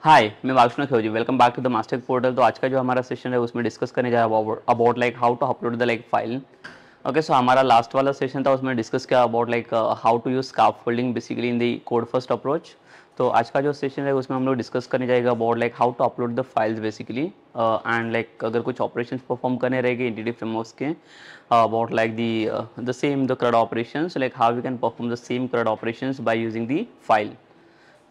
हाय, मैं Vakshan Khevji. Welcome back to the master portal. तो आज का जो हमारा सेशन है उसमें डिस्कस करने जा रहा है about like how to upload the like file. Okay, so हमारा लास्ट वाला सेशन था, उसमें डिस्कस किया about like how to use scaffolding basically in the code first approach. तो आज का जो सेशन है उसमें हम लोग डिस्कस करने जाएगा about like how to upload the files basically and like अगर कुछ ऑपरेशंस परफॉर्म करने रहेंगे एंटिटी फ्रेमवर्क्स के about like the same the CRUD operations, like how we can perform the same CRUD operations by using the file.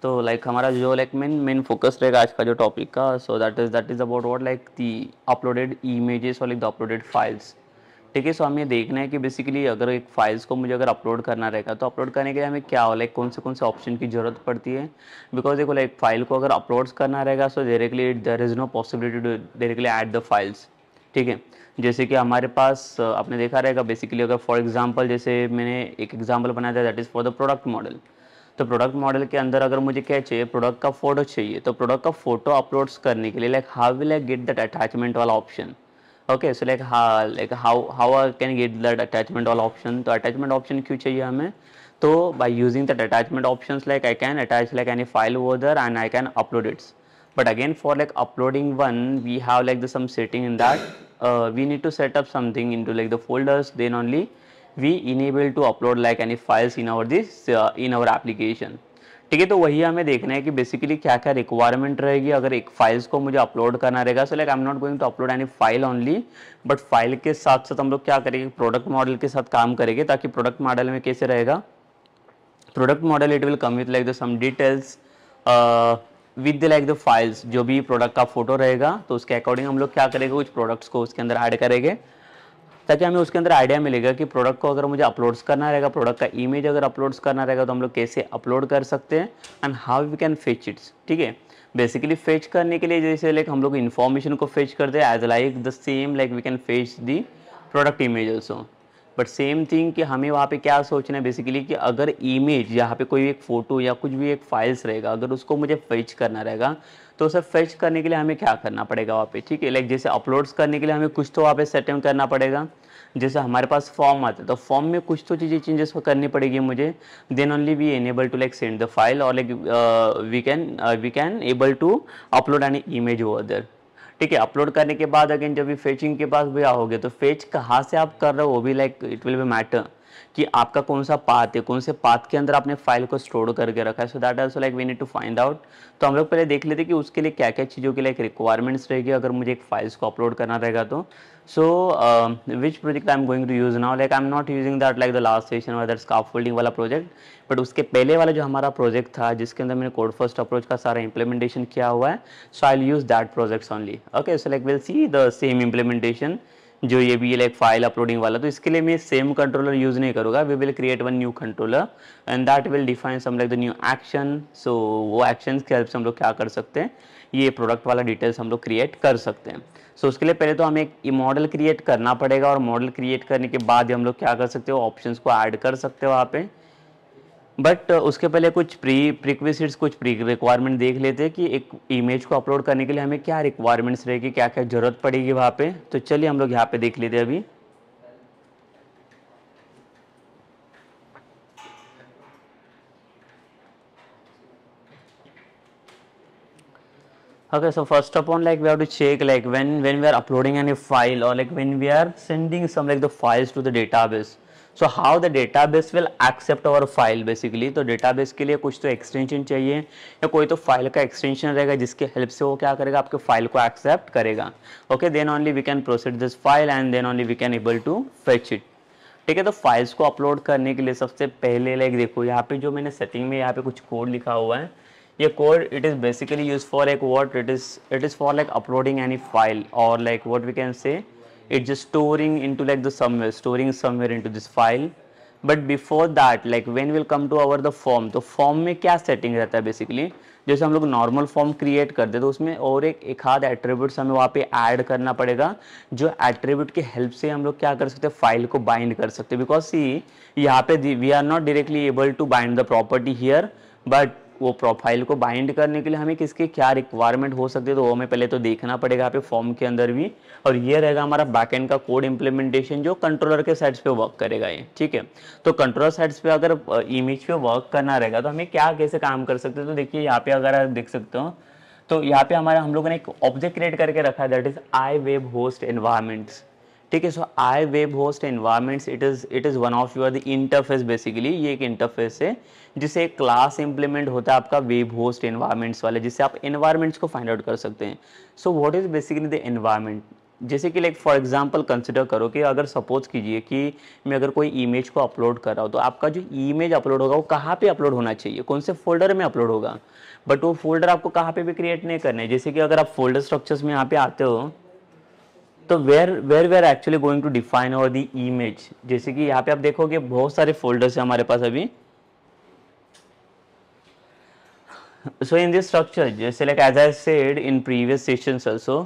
तो like हमारा जो like main focus रहेगा आज का जो टॉपिक का, so that is about what like the uploaded images और like the uploaded files. ठीक है, सो हमें देखना है कि बेसिकली अगर एक फाइल्स को मुझे अगर अपलोड करना रहेगा तो अपलोड करने के लिए हमें क्या लाइक कौन से ऑप्शन की ज़रूरत पड़ती है। बिकॉज देखो लाइक फाइल को अगर अपलोड करना रहेगा so directly there is no possibility to directly add the files. ठीक है, जैसे कि हमारे पास आपने देखा रहेगा बेसिकली अगर फॉर एग्जांपल जैसे मैंने एक एग्जांपल बनाया था that is for the product model. तो प्रोडक्ट मॉडल के अंदर अगर मुझे क्या चाहिए, प्रोडक्ट का फोटो चाहिए, तो प्रोडक्ट का फोटो अपलोड्स करने के लिए like how will I get that attachment वाला option. Okay, so like how I can get that attachment वाला ऑप्शन। तो अटैचमेंट ऑप्शन क्यों चाहिए हमें? तो by using that attachment options like I can attach like any file over there and I can upload its. But again, for like uploading one, we have like some setting in that. We need to set up something into like the folders. Then only we enable to upload like any files in our application. ठीक है, तो वही हमें देखना है कि basically क्या क्या रिक्वायरमेंट रहेगी अगर एक फाइल्स को मुझे अपलोड करना रहेगा। So like I am not going to upload any file only, but file के साथ साथ हम लोग क्या करेंगे, प्रोडक्ट मॉडल के साथ काम करेंगे। ताकि प्रोडक्ट मॉडल में कैसे रहेगा, product model it will come with like the some details with like the files. जो भी प्रोडक्ट का फोटो रहेगा तो उसके अकॉर्डिंग हम लोग क्या करेंगे, कुछ प्रोडक्ट्स को उसके अंदर ऐड करेंगे ताकि हमें उसके अंदर आइडिया मिलेगा कि प्रोडक्ट को अगर मुझे अपलोड्स करना रहेगा, प्रोडक्ट का इमेज अगर अपलोड्स करना रहेगा तो हम लोग कैसे अपलोड कर सकते हैं and how we can fetch its. ठीक है, बेसिकली फेच करने के लिए जैसे लाइक हम लोग इन्फॉर्मेशन को फेच करते हैं as like the same like we can fetch the product image also. But same thing कि हमें वहाँ पे क्या सोचना है बेसिकली कि अगर इमेज यहाँ पे कोई एक फ़ोटो या कुछ भी एक फाइल्स रहेगा अगर उसको मुझे फेच करना रहेगा तो उसे फेच करने के लिए हमें क्या करना पड़ेगा वहाँ पे। ठीक है, लाइक जैसे अपलोड्स करने के लिए हमें कुछ तो वहाँ पे सेटिंग करना पड़ेगा। जैसे हमारे पास फॉर्म आता है तो फॉर्म में कुछ तो चीज़ें चेंजेस करनी पड़ेगी मुझे। Then only we enable to like send the file और like we can able to upload an image over there. ठीक है, अपलोड करने के बाद अगेन जब भी फेचिंग के पास भी आओगे तो फेच कहाँ से आप कर रहे हो वो भी like it will B matter कि आपका कौन सा पाथ है, कौन से पाथ के अंदर आपने फाइल को स्टोर करके रखा है। So that also like we need to find out. तो हम लोग पहले देख लेते कि उसके लिए क्या क्या चीज़ों की लाइक रिक्वायरमेंट्स रहेगी अगर मुझे एक फाइल्स को अपलोड करना रहेगा तो। So which project I am going to use now, like I am not using that like the last session और दैट स्कैफोल्डिंग वाला प्रोजेक्ट, बट उसके पहले वाला जो हमारा प्रोजेक्ट था जिसके अंदर मैंने कोड फर्स्ट अप्रोच का सारा इंप्लीमेंटेशन किया हुआ है। So I will use that projects only. Okay, so like will see the same implementation जो ये भी लाइक फाइल अपलोडिंग वाला। तो इसके लिए मैं सेम कंट्रोलर यूज नहीं करूँगा, we will create one new controller and that will define some like the new action. So वो एक्शंस के हेल्प से हम लोग क्या कर सकते हैं, ये प्रोडक्ट वाला डिटेल्स हम लोग क्रिएट कर सकते हैं। सो उसके लिए पहले तो हमें एक मॉडल क्रिएट करना पड़ेगा और मॉडल क्रिएट करने के बाद हम लोग क्या कर सकते हो, ऑप्शंस को ऐड कर सकते हो वहाँ पे। बट उसके पहले कुछ प्रीक्विजिट्स कुछ प्री रिक्वायरमेंट देख लेते हैं कि एक इमेज को अपलोड करने के लिए हमें क्या रिक्वायरमेंट्स रहेगी, क्या क्या ज़रूरत पड़ेगी वहाँ पे। तो चलिए हम लोग यहाँ पे देख लेते हैं अभी। Okay, so first upon like we have to check like when we are uploading any file or like when we are sending some like the files to the database, so how the database will accept our file basically। तो database के लिए कुछ तो extension चाहिए या कोई तो file का extension रहेगा जिसके हेल्प से वो क्या करेगा, आपके फाइल को accept करेगा। Okay, then only we can proceed this file and then only we can able to fetch it। ठीक है, तो फाइल्स को अपलोड करने के लिए सबसे पहले लाइक देखो यहाँ पे जो मैंने सेटिंग में यहाँ पे कुछ कोड लिखा हुआ है। ये code it is basically use for एक what it is for like uploading any file और like what we can say it just storing somewhere into this file. But before that like when will come to our the form, तो form में क्या setting रहता है basically, जैसे हम लोग normal form create करते तो उसमें और एक आध एट्रीब्यूट्स हमें वहाँ पे ऐड करना पड़ेगा जो एट्रीब्यूट के हेल्प से हम लोग क्या कर सकते हैं, फाइल को बाइंड कर सकते हैं। बिकॉज सी यहाँ पे we are not directly able to bind the property here, but वो प्रोफाइल को बाइंड करने के लिए हमें किसके क्या रिक्वायरमेंट हो सकती है तो वो हमें पहले तो देखना पड़ेगा यहाँ पे फॉर्म के अंदर भी। और ये रहेगा हमारा बैकएंड का कोड इंप्लीमेंटेशन जो कंट्रोलर के साइड्स पे वर्क करेगा ये। ठीक है, तो कंट्रोलर साइड्स पे अगर इमेज पे वर्क करना रहेगा तो हमें क्या कैसे काम कर सकते हैं। तो देखिए यहाँ पे अगर आप देख सकते हो तो यहाँ पे हमारा हम लोगों ने एक ऑब्जेक्ट क्रिएट करके रखा है, that is I web host environments. ठीक है, so I web host environments it is one of your the interface. Basically ये एक इंटरफेस है जिससे एक क्लास इंप्लीमेंट होता है आपका वेब होस्ट एनवायरमेंट्स वाले, जिससे आप एनवायरमेंट्स को फाइंड आउट कर सकते हैं। So what is basically the environment, जैसे कि लाइक फॉर एग्जांपल कंसिडर करो कि अगर सपोज कीजिए कि मैं अगर कोई इमेज को अपलोड कर रहा हूँ, तो आपका जो इमेज अपलोड होगा वो कहाँ पे अपलोड होना चाहिए, कौन से फोल्डर में अपलोड होगा, बट वो फोल्डर आपको कहाँ पे भी क्रिएट नहीं करना है। जैसे कि अगर आप फोल्डर स्ट्रक्चर्स में यहाँ पे आते हो तो where where we are actually going to define और द इमेज, जैसे कि यहाँ पे आप देखोगे बहुत सारे फोल्डर्स है हमारे पास अभी। So in this structure, just like as I said in previous sessions also,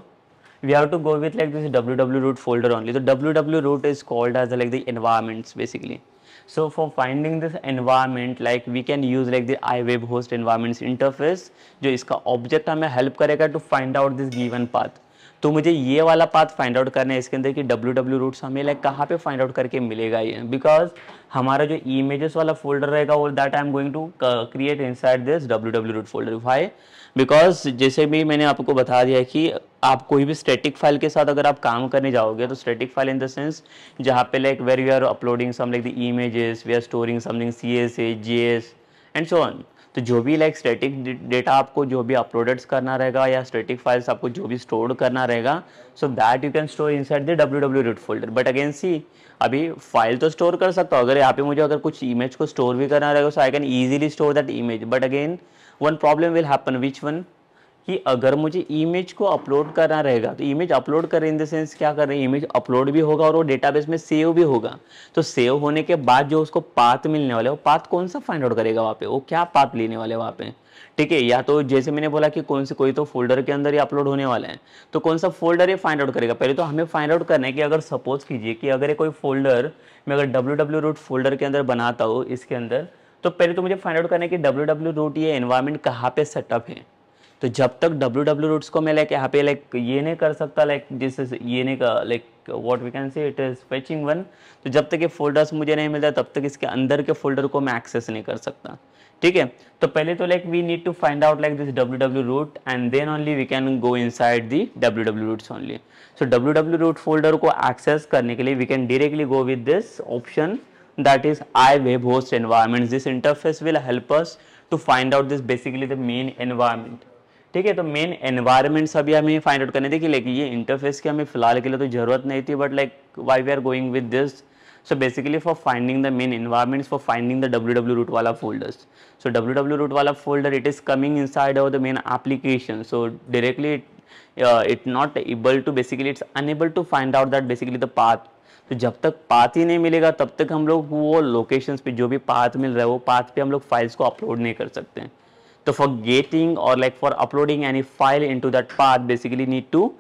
we have to go with like this www root folder only. The www root is called as like the environments basically. So for finding this environment, like we can use like the iWeb host environments interface, जो इसका object हमें help करेगा to find out this given path. तो मुझे ये वाला path find out करना है इसके अंदर कि www रूट्स हमें लाइक कहाँ पे फाइंड आउट करके मिलेगा ये, बिकॉज हमारा जो इमेजेस वाला फोल्डर रहेगा वो that I am going to create inside this www root folder. Why, because जैसे भी मैंने आपको बता दिया कि आप कोई भी स्टैटिक फाइल के साथ अगर आप काम करने जाओगे तो static file in the sense जहाँ पे like where we are uploading some like the images, we are storing something CSS, JS and so on. तो जो भी लाइक स्टैटिक डेटा आपको जो भी अपलोडेड करना रहेगा या स्टैटिक फाइल्स आपको जो भी स्टोर करना रहेगा, so that you can store inside the www root folder. But again see, अभी फाइल तो स्टोर कर सकता हूँ, अगर यहाँ पे मुझे अगर कुछ इमेज को स्टोर भी करना रहेगा so I can easily store that image. But again one problem will happen, which one, कि अगर मुझे इमेज को अपलोड करना रहेगा तो इमेज अपलोड कर इन द सेंस क्या कर रहे हैं, इमेज अपलोड भी होगा और वो डेटाबेस में सेव भी होगा। तो सेव होने के बाद जो उसको पाथ मिलने वाले, वो पाथ कौन सा फाइंड आउट करेगा वहाँ पे, वो क्या पाथ लेने वाले वहाँ पे। ठीक है, या तो जैसे मैंने बोला कि कौन से कोई तो फोल्डर के अंदर ही अपलोड होने वाला है, तो कौन सा फोल्डर ये फाइंड आउट करेगा। पहले तो हमें फाइंड आउट करना है कि अगर सपोज कीजिए कि अगर ये कोई फोल्डर मैं अगर www रूट फोल्डर के अंदर बनाता हूँ इसके अंदर, तो पहले तो मुझे फाइंड आउट करना है कि www रूट ये एनवायरमेंट कहाँ पे सेटअप है। तो जब तक www रूट्स को मैं लाइक यहाँ पे लाइक ये नहीं कर सकता, लाइक दिस इज ये नहीं का like what we can say it is fetching one, तो जब तक ये फोल्डर्स मुझे नहीं मिलता तब तक इसके अंदर के फोल्डर को मैं एक्सेस नहीं कर सकता। ठीक है, तो पहले तो like we need to find out like this www root and then only we can go inside the www roots only. So www root folder को एक्सेस करने के लिए we can directly go with this option, that is iWeb host environments. This interface will help us to find out this basically the main environment. ठीक है, तो main environments अभी हमें find out करने थे कि लाइक ये इंटरफेस की हमें फिलहाल के लिए तो जरूरत नहीं थी, but like why we are going with this, so basically for finding the main environments, for finding the www root वाला फोल्डर्स। सो www रूट वाला folder it is coming inside of the main application, so directly it not able to basically it's unable to find out that basically the path. तो जब तक path ही नहीं मिलेगा तब तक हम लोग वो लोकेशंस पे जो भी पाथ मिल रहा है वो पाथ पे हम लोग फाइल्स को अपलोड नहीं कर सकते हैं। तो फॉर गेटिंग और like for uploading any file into that path basically need to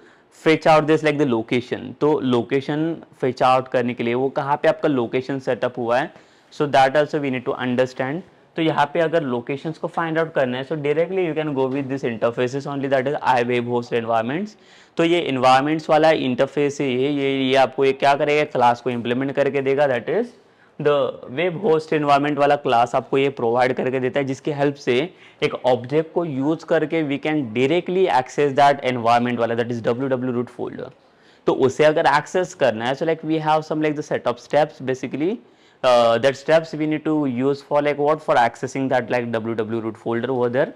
fetch out this like the location. तो लोकेशन फेच आउट करने के लिए वो कहाँ पे आपका लोकेशन सेटअप हुआ है, so that also we need to understand. तो यहाँ पे अगर लोकेशंस को फाइंड आउट करना है सो directly you can go with this interfaces only, that is iWeb host environments. तो ये इन्वायरमेंट्स वाला इंटरफेस है, ये आपको ये क्या करेगा, क्लास को इम्प्लीमेंट करके देगा, that is the web host environment वाला क्लास आपको ये प्रोवाइड करके देता है, जिसकी हेल्प से एक ऑब्जेक्ट को यूज करके we can directly access that environment वाला, that is www root folder. तो उसे अगर एक्सेस करना है so like we have some like the set of steps basically, that steps we need to use for like what, for accessing that like www root folder over there.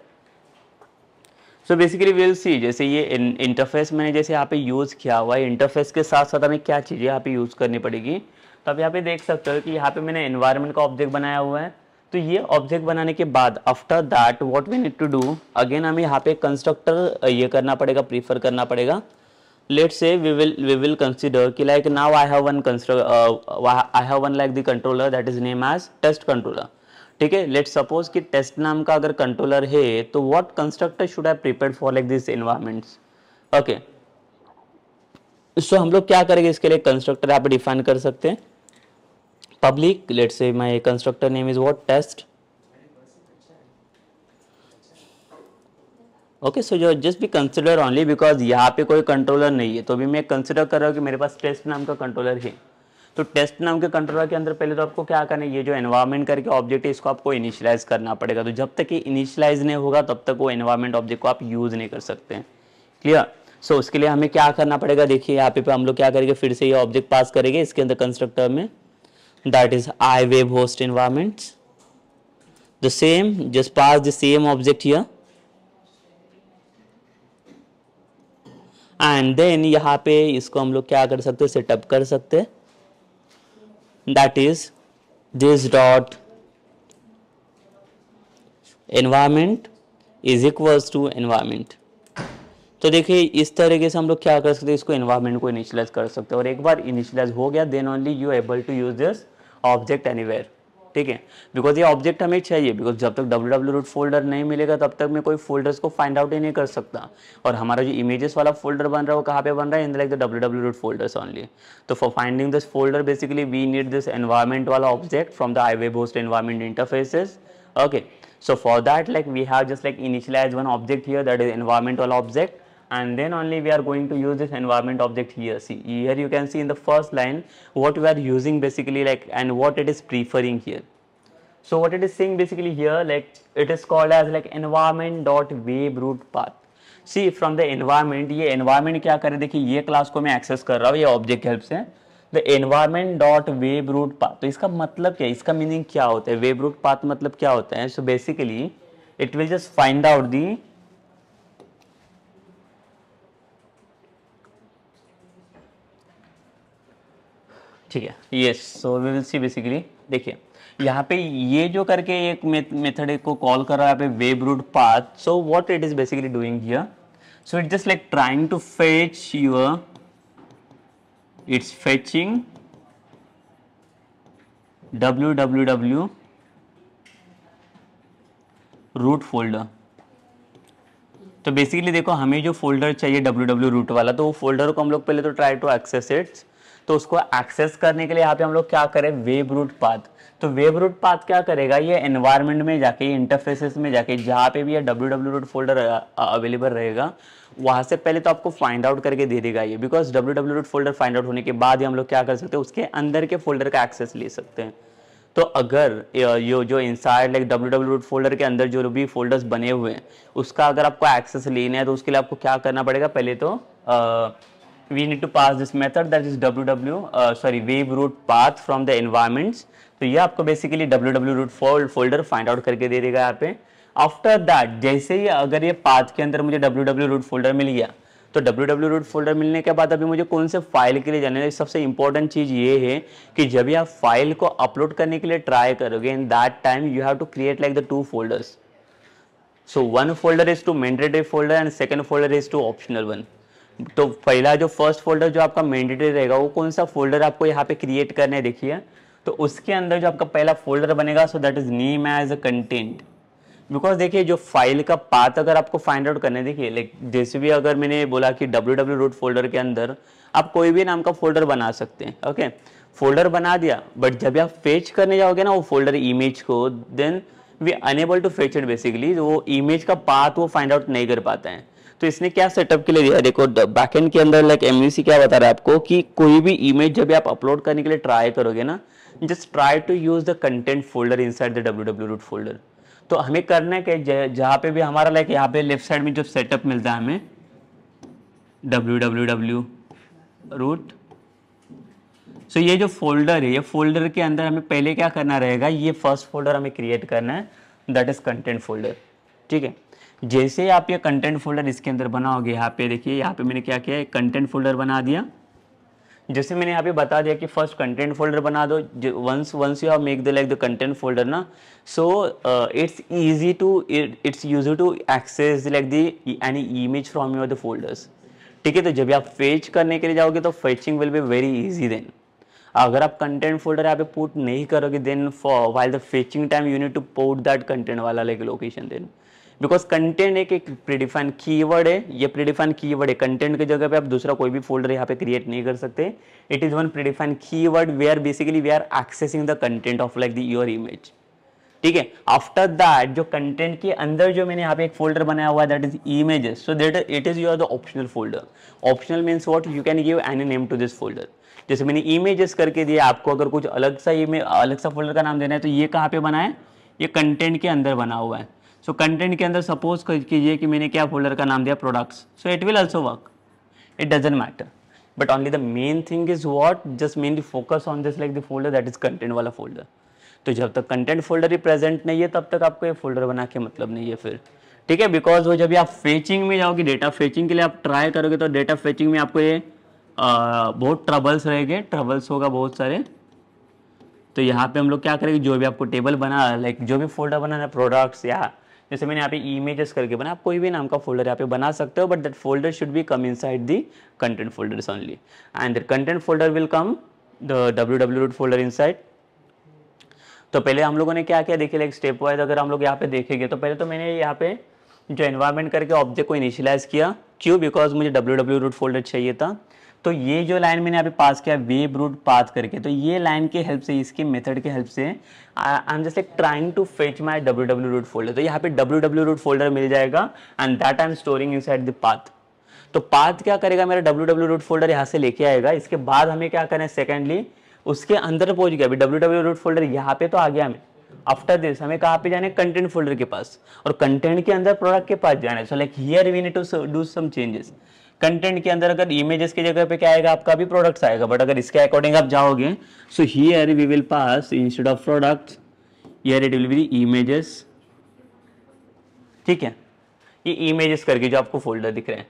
So basically we'll see, जैसे ये interface मैंने जैसे यहाँ पे use किया हुआ है, interface के साथ साथ हमें क्या चीज़ें यहाँ पे यूज़ करनी पड़ेगी। तो आप यहाँ पे देख सकते हो कि यहाँ पे मैंने एनवायरनमेंट का ऑब्जेक्ट बनाया हुआ है। तो ये ऑब्जेक्ट बनाने के बाद after that what we need to do, again हमें यहाँ पे कंस्ट्रक्टर ये करना पड़ेगा, प्रीफर करना पड़ेगा। Let's say we will consider कि like now I have one like the controller that is named as test controller. ठीक है, let's suppose कि test नाम का अगर कंट्रोलर है तो what constructor should I prepared for like these environments. Okay, so हम लोग क्या करेंगे, इसके लिए कंस्ट्रक्टर यहाँ पे डिफाइन कर सकते हैं public, let's say my constructor name is what, test. Okay, so जो जस्ट भी कंसिडर ओनली बिकॉज यहाँ पे कोई कंट्रोलर नहीं है, तो भी मैं कंसिडर कर रहा हूँ कि मेरे पास टेस्ट नाम का कंट्रोलर है। तो टेस्ट नाम के कंट्रोलर के अंदर पहले तो आपको क्या करना है, ये जो एनवायरनमेंट करके ऑब्जेक्ट है इसको आपको इनिशियलाइज करना पड़ेगा। तो जब तक ये इनिशियलाइज नहीं होगा तब तक वो एनवायरनमेंट ऑब्जेक्ट को आप यूज नहीं कर सकते हैं। क्लियर। सो उसके लिए हमें क्या करना पड़ेगा, देखिए यहाँ पे हम लोग क्या करेंगे, फिर से ये ऑब्जेक्ट पास करेंगे इसके अंदर कंस्ट्रक्टर में, that is I web host environments, the same just pass the same object here and then यहाँ पे इसको हम लोग क्या कर सकते हैं, सेटअप कर सकते हैं, that is this dot environment is equals to environment. तो देखिए इस तरीके से हम लोग क्या कर सकते हैं, इसको एनवायरमेंट को इनिशियलाइज कर सकते हैं, और एक बार इनिशियलाइज हो गया then only you able to use this object anywhere. ठीक है, बिकॉज ये ऑब्जेक्ट हमें चाहिए, बिकॉज जब तक www रूट फोल्डर नहीं मिलेगा तब तक मैं कोई फोल्डर्स को फाइंड आउट ही नहीं कर सकता। और हमारा जो इमेजेस वाला फोल्डर बन रहा है वो कहाँ पे बन रहा है, in like the www root folders only. तो for finding this folder basically we need this environment वाला object from the iWeb host environment interfaces. Okay, so for that like we have just like initialize one object here, that is environmental object, and then only we are going to use this environment object here. See here you can see in the first line what we are using basically like and what it is preferring here. So what it is saying basically here, like it is called as like environment dot web root path. See from the environment, ये environment क्या करे, देखिए ये class को मैं access कर रहा हूँ ये ऑब्जेक्ट हेल्प से, the environment dot web root path. तो इसका मतलब क्या है, इसका मीनिंग क्या होता है, वेब रूट पाथ मतलब क्या होता है। So basically it will just find out the ठीक है, yes. So we will see basically देखिए यहाँ पे ये जो करके एक मेथड को कॉल कर रहा है यहाँ पे web root path. So what it is basically doing here, so it just like trying to fetch your, it's fetching www root folder। तो बेसिकली देखो हमें जो फोल्डर चाहिए www रूट वाला, तो वो फोल्डर को हम लोग पहले तो ट्राई टू एक्सेस इट। तो उसको एक्सेस करने के लिए यहाँ पे हम लोग क्या करें, वेब रूट पाथ। तो वेब रूट पाथ क्या करेगा, ये एनवायरनमेंट में जाके इंटरफेसेस में जाके जहाँ पे भी ये www रूट फोल्डर अवेलेबल रहेगा वहाँ से पहले तो आपको फाइंड आउट करके दे देगा ये, because www root folder find out होने के बाद ही हम लोग क्या कर सकते हैं, उसके अंदर के फोल्डर का एक्सेस ले सकते हैं। तो अगर ये जो inside like www root folder के अंदर जो भी फोल्डर्स बने हुए हैं उसका अगर आपको एक्सेस लेना है तो उसके लिए आपको क्या करना पड़ेगा, पहले तो we need to pass this method that is web root path from the environments। तो ये आपको basically www root folder find out करके दे देगा यहाँ पे। आफ्टर दैट जैसे ही अगर ये पाथ के अंदर मुझे www रूट फोल्डर मिल गया, तो www रूट फोल्डर मिलने के बाद अभी मुझे कौन से फाइल के लिए जाना है। सबसे इंपॉर्टेंट चीज ये है कि जब भी आप फाइल को अपलोड करने के लिए ट्राई करोगे in that time you have to create like the 2 folders. So one folder is to mandatory folder and second folder is to optional one. तो पहला जो फर्स्ट फोल्डर जो आपका मैंडेटरी रहेगा वो कौन सा फोल्डर आपको यहाँ पे क्रिएट करना है, देखिए तो उसके अंदर जो आपका पहला फोल्डर बनेगा so that is name as a content. Because देखिए जो फाइल का पाथ अगर आपको फाइंड आउट करना है, देखिए लाइक जैसे भी अगर मैंने बोला कि www रूट फोल्डर के अंदर आप कोई भी नाम का फोल्डर बना सकते हैं। ओके फोल्डर बना दिया, बट जब आप फेच करने जाओगे ना वो फोल्डर इमेज को, then we unable to fetch it. Basically वो इमेज का पाथ वो फाइंड आउट नहीं कर पाता है। तो इसने क्या सेटअप के लिए दिया, देखो बैकएंड के अंदर लाइक MVC क्या बता रहा है आपको कि कोई भी इमेज जब आप अपलोड करने के लिए ट्राई करोगे ना, just try to use the content folder inside the www root folder. तो हमें करना है कि जहाँ पे भी हमारा लाइक यहाँ पे लेफ्ट साइड में जो सेटअप मिलता है हमें www रूट, सो ये जो फोल्डर है ये फोल्डर के अंदर हमें पहले क्या करना रहेगा, ये फर्स्ट फोल्डर हमें क्रिएट करना है दैट इज कंटेंट फोल्डर। ठीक है, जैसे आप ये कंटेंट फोल्डर इसके अंदर बनाओगे, यहाँ पे देखिए यहाँ पे मैंने क्या किया, एक कंटेंट फोल्डर बना दिया। जैसे मैंने यहाँ पे बता दिया कि फर्स्ट कंटेंट फोल्डर बना दो, once you have make the like the content folder ना, so it's easy to access like the any image from your the folders. ठीक है, तो जब आप फेच करने के लिए जाओगे तो fetching will be very easy. Then अगर आप कंटेंट फोल्डर यहाँ पे पुट नहीं करोगे then for while the fetching time you need to put that content वाला like location. Then because content एक प्रीडिफाइन कीवर्ड है, ये प्रीडिफाइन कीवर्ड है, कंटेंट की जगह पे आप दूसरा कोई भी फोल्डर यहाँ पे क्रिएट नहीं कर सकते। It is one predefine keyword where basically we are accessing the content of like the your image. ठीक है। आफ्टर दैट जो कंटेंट के अंदर जो मैंने यहाँ पे एक फोल्डर बनाया हुआ है that is images, so that it is your the optional folder. Optional means what, you can give any name to this folder. जैसे मैंने इमेजेस करके दिया, आपको अगर कुछ अलग सा फोल्डर का नाम देना है तो ये कहाँ पे बना है, ये कंटेंट के अंदर बना हुआ है। सो कंटेंट के अंदर सपोज कीजिए कि मैंने क्या फोल्डर का नाम दिया, products, so it will also work, it doesn't matter, but only the main thing is what, just mainly focus on this like the folder that is content वाला folder। तो जब तक कंटेंट फोल्डर ही present नहीं है तब तक आपको ये फोल्डर बना के मतलब नहीं है फिर, ठीक है। बिकॉज वो जब आप फेचिंग में जाओगे, डेटा फेचिंग के लिए आप ट्राई करोगे तो डेटा फेचिंग में आपको ये बहुत ट्रबल्स रहेंगे, ट्रबल्स होगा बहुत सारे। तो यहाँ पे हम लोग क्या करेंगे, जो भी आपको टेबल बना लाइक जो भी फोल्डर बनाना है प्रोडक्ट्स, या जैसे मैंने यहाँ पे इमेजेस करके बना, आप कोई भी नाम का फोल्डर यहाँ पे बना सकते हो, but that folder should be come inside the content folders only, and that content folder will come the www root folder inside. तो पहले हम लोगों ने क्या किया देखिए, लाइक स्टेप वाइज अगर हम लोग यहाँ पे देखेंगे तो पहले तो मैंने यहाँ पे जो एनवायरनमेंट करके ऑब्जेक्ट को इनिशियलाइज किया, क्यों, बिकॉज मुझे www रूट फोल्डर चाहिए था। तो ये जो लाइन मैंने यहाँ पे पास किया वेब रूट पाथ करके, तो ये लाइन के हेल्प से, इसके मेथड के हेल्प से I am just like trying to fetch my www root folder. तो यहाँ पे www रूट फोल्डर मिल जाएगा and that I am storing inside the path. तो पाथ क्या करेगा, मेरा www रूट फोल्डर यहाँ से लेके आएगा। इसके बाद हमें क्या करना है, सेकेंडली उसके अंदर पहुंच गया, अभी www रूट फोल्डर यहाँ पे तो आ गया हमें। आफ्टर दिस हमें कहाँ पे जाना है, कंटेंट फोल्डर के पास, और कंटेंट के अंदर प्रोडक्ट के पास जाना है। So like here we need to do some changes. Content के अंदर अगर इमेजेस की जगह पे क्या आएगा, आपका भी प्रोडक्ट्स आएगा, बट अगर इसके अकॉर्डिंग आप जाओगे, so here we will pass instead of products, here it will be images, ठीक है। ये इमेजेस करके जो आपको फोल्डर दिख रहे हैं,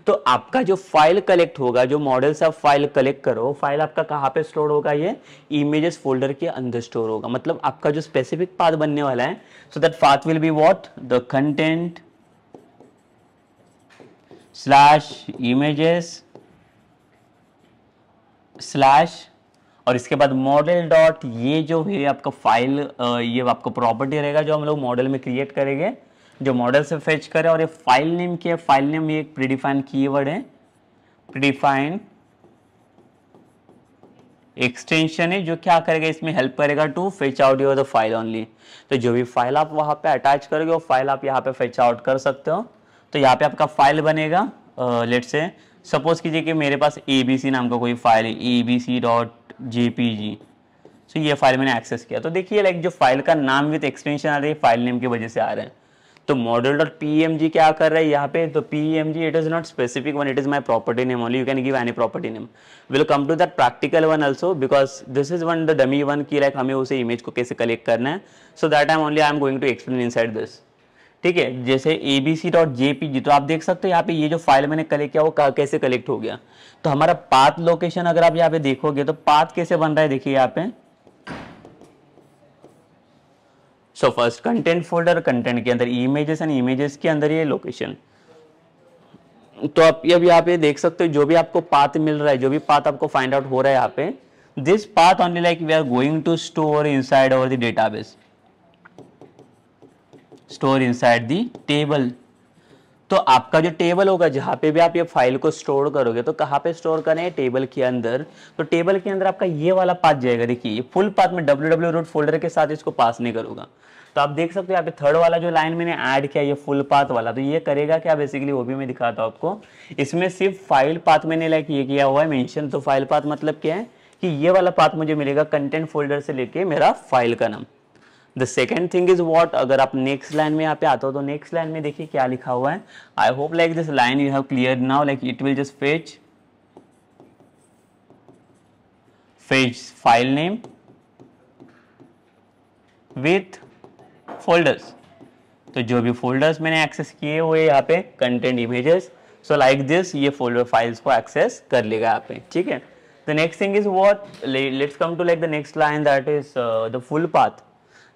तो आपका जो फाइल कलेक्ट होगा, जो मॉडल से आप फाइल कलेक्ट करो, फाइल आपका कहाँ पे स्टोर होगा, ये इमेजेस फोल्डर के अंदर स्टोर होगा। मतलब आपका जो स्पेसिफिक पाथ बनने वाला है, so that path will be what, the content slash images slash, और इसके बाद मॉडल डॉट, ये जो है आपका फाइल, ये आपका प्रॉपर्टी रहेगा जो हम लोग मॉडल में क्रिएट करेंगे, जो मॉडल से फेच करे। और ये फाइल नेम क्या है, फाइल नेम ये एक प्रीडिफाइंड कीवर्ड है, प्रीडिफाइंड एक्सटेंशन है जो क्या करेगा, इसमें हेल्प करेगा to fetch out your the file only. तो जो भी फाइल आप वहां पे अटैच करोगे वो फाइल आप यहाँ पे फेच आउट कर सकते हो। तो यहाँ पे आपका फाइल बनेगा, लेट्स से सपोज कीजिए कि मेरे पास abc नाम का कोई फाइल है, abc.jpg। सो ये फाइल मैंने एक्सेस किया, तो देखिए लाइक जो फाइल का नाम विद एक्सटेंशन आ रही है फाइल नेम की वजह से आ रहे हैं। तो मॉडल डॉट pmg क्या कर रहा है यहाँ पे, तो pmg it is not specific one, it is my property name only, you can give any property name. Will come to that practical one also, because this is one the dummy one की like हमें उसे image को कैसे collect करना है। So that I am going to explain inside this, ठीक है। जैसे abc.jpg, तो आप देख सकते हो यहाँ पे ये जो फाइल मैंने कलेक्ट किया वो कैसे कलेक्ट हो गया। तो हमारा पाथ लोकेशन अगर आप यहाँ पे देखोगे तो पाथ कैसे बन रहा है, देखिए यहाँ पे। So first content folder, content के अंदर इमेजेस एंड इमेजेस के अंदर ये लोकेशन। तो आप अब यहाँ पे देख सकते हो जो भी आपको पाथ मिल रहा है, जो भी पाथ आपको फाइंड आउट हो रहा है यहाँ पे, this path only like we are going to store inside over the database, store inside the table. तो आपका जो टेबल होगा जहां पे भी आप ये फाइल को स्टोर करोगे, तो कहाँ पे स्टोर करें, टेबल के अंदर। तो टेबल के अंदर आपका ये वाला पाथ जाएगा, देखिए ये फुल पाथ में www रूट फोल्डर के साथ इसको पास नहीं करूंगा। तो आप देख सकते हो यहाँ पे थर्ड वाला जो लाइन मैंने ऐड किया, ये फुल पाथ वाला, तो ये करेगा क्या बेसिकली, वो भी मैं दिखाता हूँ आपको। इसमें सिर्फ फाइल पाथ मैंने लाइक ये किया हुआ है मेंशन। तो फाइल पाथ मतलब क्या है कि ये वाला पाथ मुझे मिलेगा कंटेंट फोल्डर से लेके मेरा फाइल का नाम। The second thing is what, अगर आप नेक्स्ट लाइन में यहाँ पे आते हो तो नेक्स्ट लाइन में देखिए क्या लिखा हुआ है। आई hope like this line you have clear now, like it will just fetch file name with folders. तो जो भी फोल्डर्स मैंने एक्सेस किए हुए यहाँ पे content images, so like this ये फोल्डर फाइल्स को एक्सेस कर लेगा यहाँ पे, ठीक है। The next thing is what, let's come to like the next line that is the full path.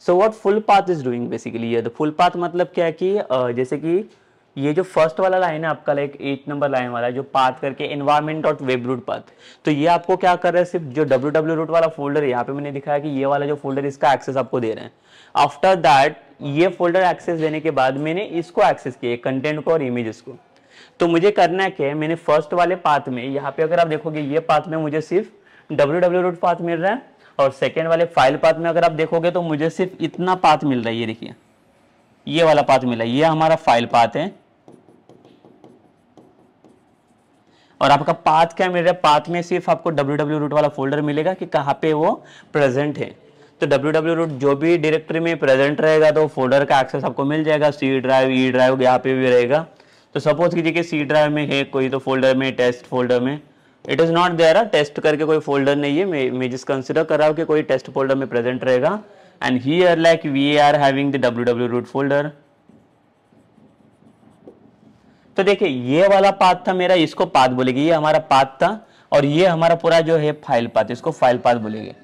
So what full path is doing basically, ये the full path मतलब क्या है कि जैसे कि ये जो फर्स्ट वाला लाइन है आपका लाइक 8 नंबर लाइन वाला जो पाथ करके environment dot web root path, तो ये आपको क्या कर रहा है, सिर्फ जो www रूट वाला फोल्डर है यहाँ पे मैंने दिखाया कि ये वाला जो फोल्डर इसका एक्सेस आपको दे रहे हैं। आफ्टर दैट ये फोल्डर एक्सेस देने के बाद मैंने इसको एक्सेस किया, कंटेंट को और इमेजेस को। तो मुझे करना है क्या है, मैंने फर्स्ट वाले पाथ में यहाँ पे अगर आप देखोगे ये पाथ में मुझे सिर्फ www रूट पाथ मिल रहा है, और सेकेंड वाले फाइल पाथ में अगर आप देखोगे तो मुझे सिर्फ इतना पाथ मिल रहा है, ये देखिए ये वाला पाथ मिला है, ये हमारा फाइल पाथ है। और आपका पाथ क्या मिल रहा है, पाथ में सिर्फ आपको www रूट वाला फोल्डर मिलेगा कि कहाँ पे वो प्रेजेंट है। तो www रूट जो भी डायरेक्टरी में प्रेजेंट रहेगा तो फोल्डर का एक्सेस आपको मिल जाएगा। सी ड्राइव, ई ड्राइव यहाँ पे भी रहेगा। तो सपोज कीजिए कि सी ड्राइव में है कोई, तो फोल्डर में, टेस्ट फोल्डर में it is not there, test करके कोई फोल्डर नहीं है, मैं जिस कंसिडर कर रहा हूँ कि कोई टेस्ट फोल्डर में प्रेजेंट रहेगा। And here like we are having the www root folder. तो देखिए ये वाला पाथ था मेरा, इसको पाथ बोलेगी, ये हमारा पाथ था। और ये हमारा पूरा जो है फाइल पाथ, इसको फाइल पाथ बोलेंगे।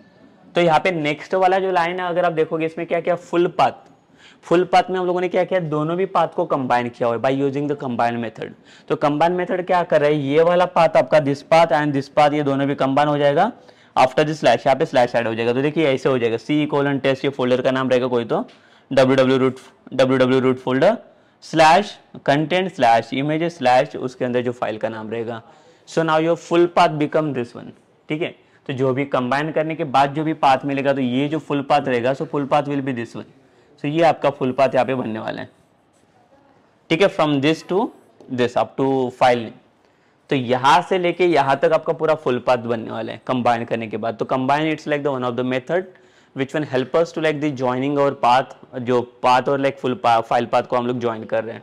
तो यहाँ पे नेक्स्ट वाला जो लाइन है अगर आप देखोगे इसमें क्या क्या, फुल पाथ। फुल पाथ में हम लोगों ने क्या किया, दोनों भी पाथ को कंबाइन किया हुआ है bye using the combine method. तो कंबाइन मेथड क्या कर रहा है, ये वाला पाथ आपका this path and this path, ये दोनों भी कंबाइन हो जाएगा आफ्टर दिस स्लैश, यहाँ पे स्लैश ऐड हो जाएगा। तो देखिए ऐसे हो जाएगा, C:टेस्ट ये फोल्डर का नाम रहेगा कोई, तो www root folder slash content slash images slash उसके अंदर जो फाइल का नाम रहेगा। So now your full path become this one. ठीक है, तो जो भी कंबाइन करने के बाद जो भी पाथ मिलेगा तो ये जो फुल पाथ रहेगा, so full path will be this one. So ये आपका फुल पाथ यहाँ पे बनने वाला है। ठीक है, from this to this up to file name. तो यहाँ से लेके यहाँ तक आपका पूरा फुल पाथ बनने वाला है कंबाइन करने के बाद। तो combine it's like the one of the method which one help us to like the joining our path, जो path और like full file path को हम लोग join कर रहे हैं।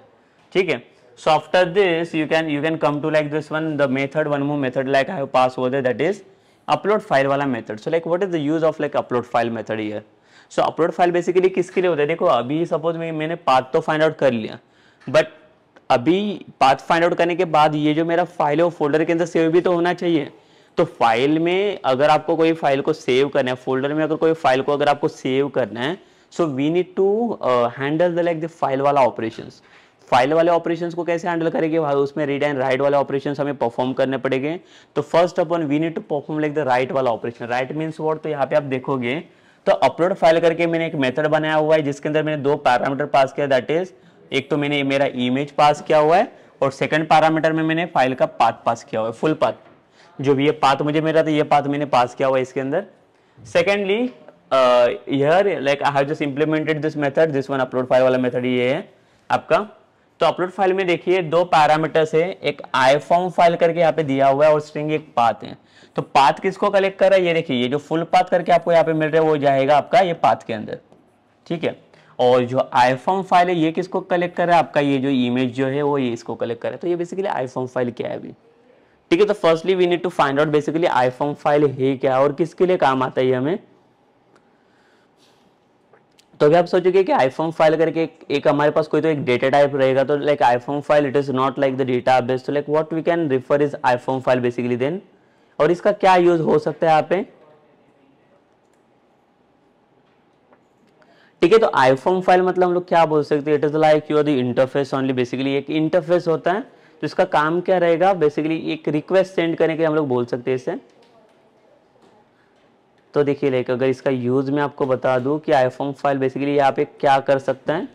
ठीक है, so after this you can come to like this one, the method, one more method like I have passed over there, that is upload file वाला method। so like what is the use of like upload file method here? so upload file basically किसके लिए होता है, देखो अभी suppose मैंने path तो find out कर लिया, बट अभी पाथ फाइंड आउट करने के बाद ये जो मेरा फाइल है वो फोल्डर के अंदर सेव भी तो होना चाहिए। तो फाइल में अगर आपको कोई फाइल को सेव करना है, फोल्डर में अगर कोई फाइल को अगर आपको सेव करना है, so we need to handle the like the file वाला ऑपरेशंस। फाइल वाले ऑपरेशंस को कैसे हैंडल करेंगे, उसमें रीड एंड राइट वाले ऑपरेशंस हमें परफॉर्म करने पड़ेंगे। तो फर्स्ट अपन we need to perform like the write वाला ऑपरेशन। राइट मीन्स व्हाट, तो यहाँ पे आप देखोगे तो अपलोड फाइल करके मैंने एक मेथड बनाया हुआ है जिसके अंदर मैंने दो पैरामीटर पास किया, दैट इज एक तो मैंने मेरा इमेज पास किया हुआ है और सेकंड पैरामीटर में मैंने फाइल का पाथ पास किया हुआ है, फुल पाथ। जो भी ये पाथ मुझे मिल रहा था ये पाथ मैंने पास किया हुआ है इसके अंदर। Secondly here like I have just implemented this method, this one upload file वाला मेथड ये है आपका। तो अपलोड फाइल में देखिए दो पैरामीटर्स है, एक iForm फाइल करके यहाँ पे दिया हुआ है और स्ट्रिंग एक पाथ है। तो पाथ किसको कलेक्ट कर रहा है, ये देखिए ये जो फुल पाथ करके आपको यहाँ पे मिल रहा है वो जाएगा आपका ये पाथ के अंदर। ठीक है, और जो iForm फाइल है ये किसको कलेक्ट कर रहा है, आपका ये जो इमेज जो है वो ये इसको कलेक्ट कर रहा है। तो ये बेसिकली iForm फाइल क्या है अभी। ठीक है, तो firstly we need to find out basically iForm file है क्या और किसके लिए काम आता है हमें। तो अभी आप सोचोगे कि iForm फाइल करके एक हमारे पास कोई तो एक डेटा टाइप रहेगा, तो like iForm file it is not like the database, तो like what we can refer is iForm file basically then. और इसका क्या यूज हो सकता है यहाँ पे। ठीक है, तो iForm फाइल मतलब हम लोग क्या बोल सकते हैं, it is like your the interface only, basically एक इंटरफेस होता है। तो इसका काम क्या रहेगा, बेसिकली एक रिक्वेस्ट सेंड करने के हम लोग बोल सकते हैं इसे। तो देखिए लाइक अगर इसका यूज मैं आपको बता दूं कि iForm फाइल बेसिकली यहाँ पे क्या कर सकता है।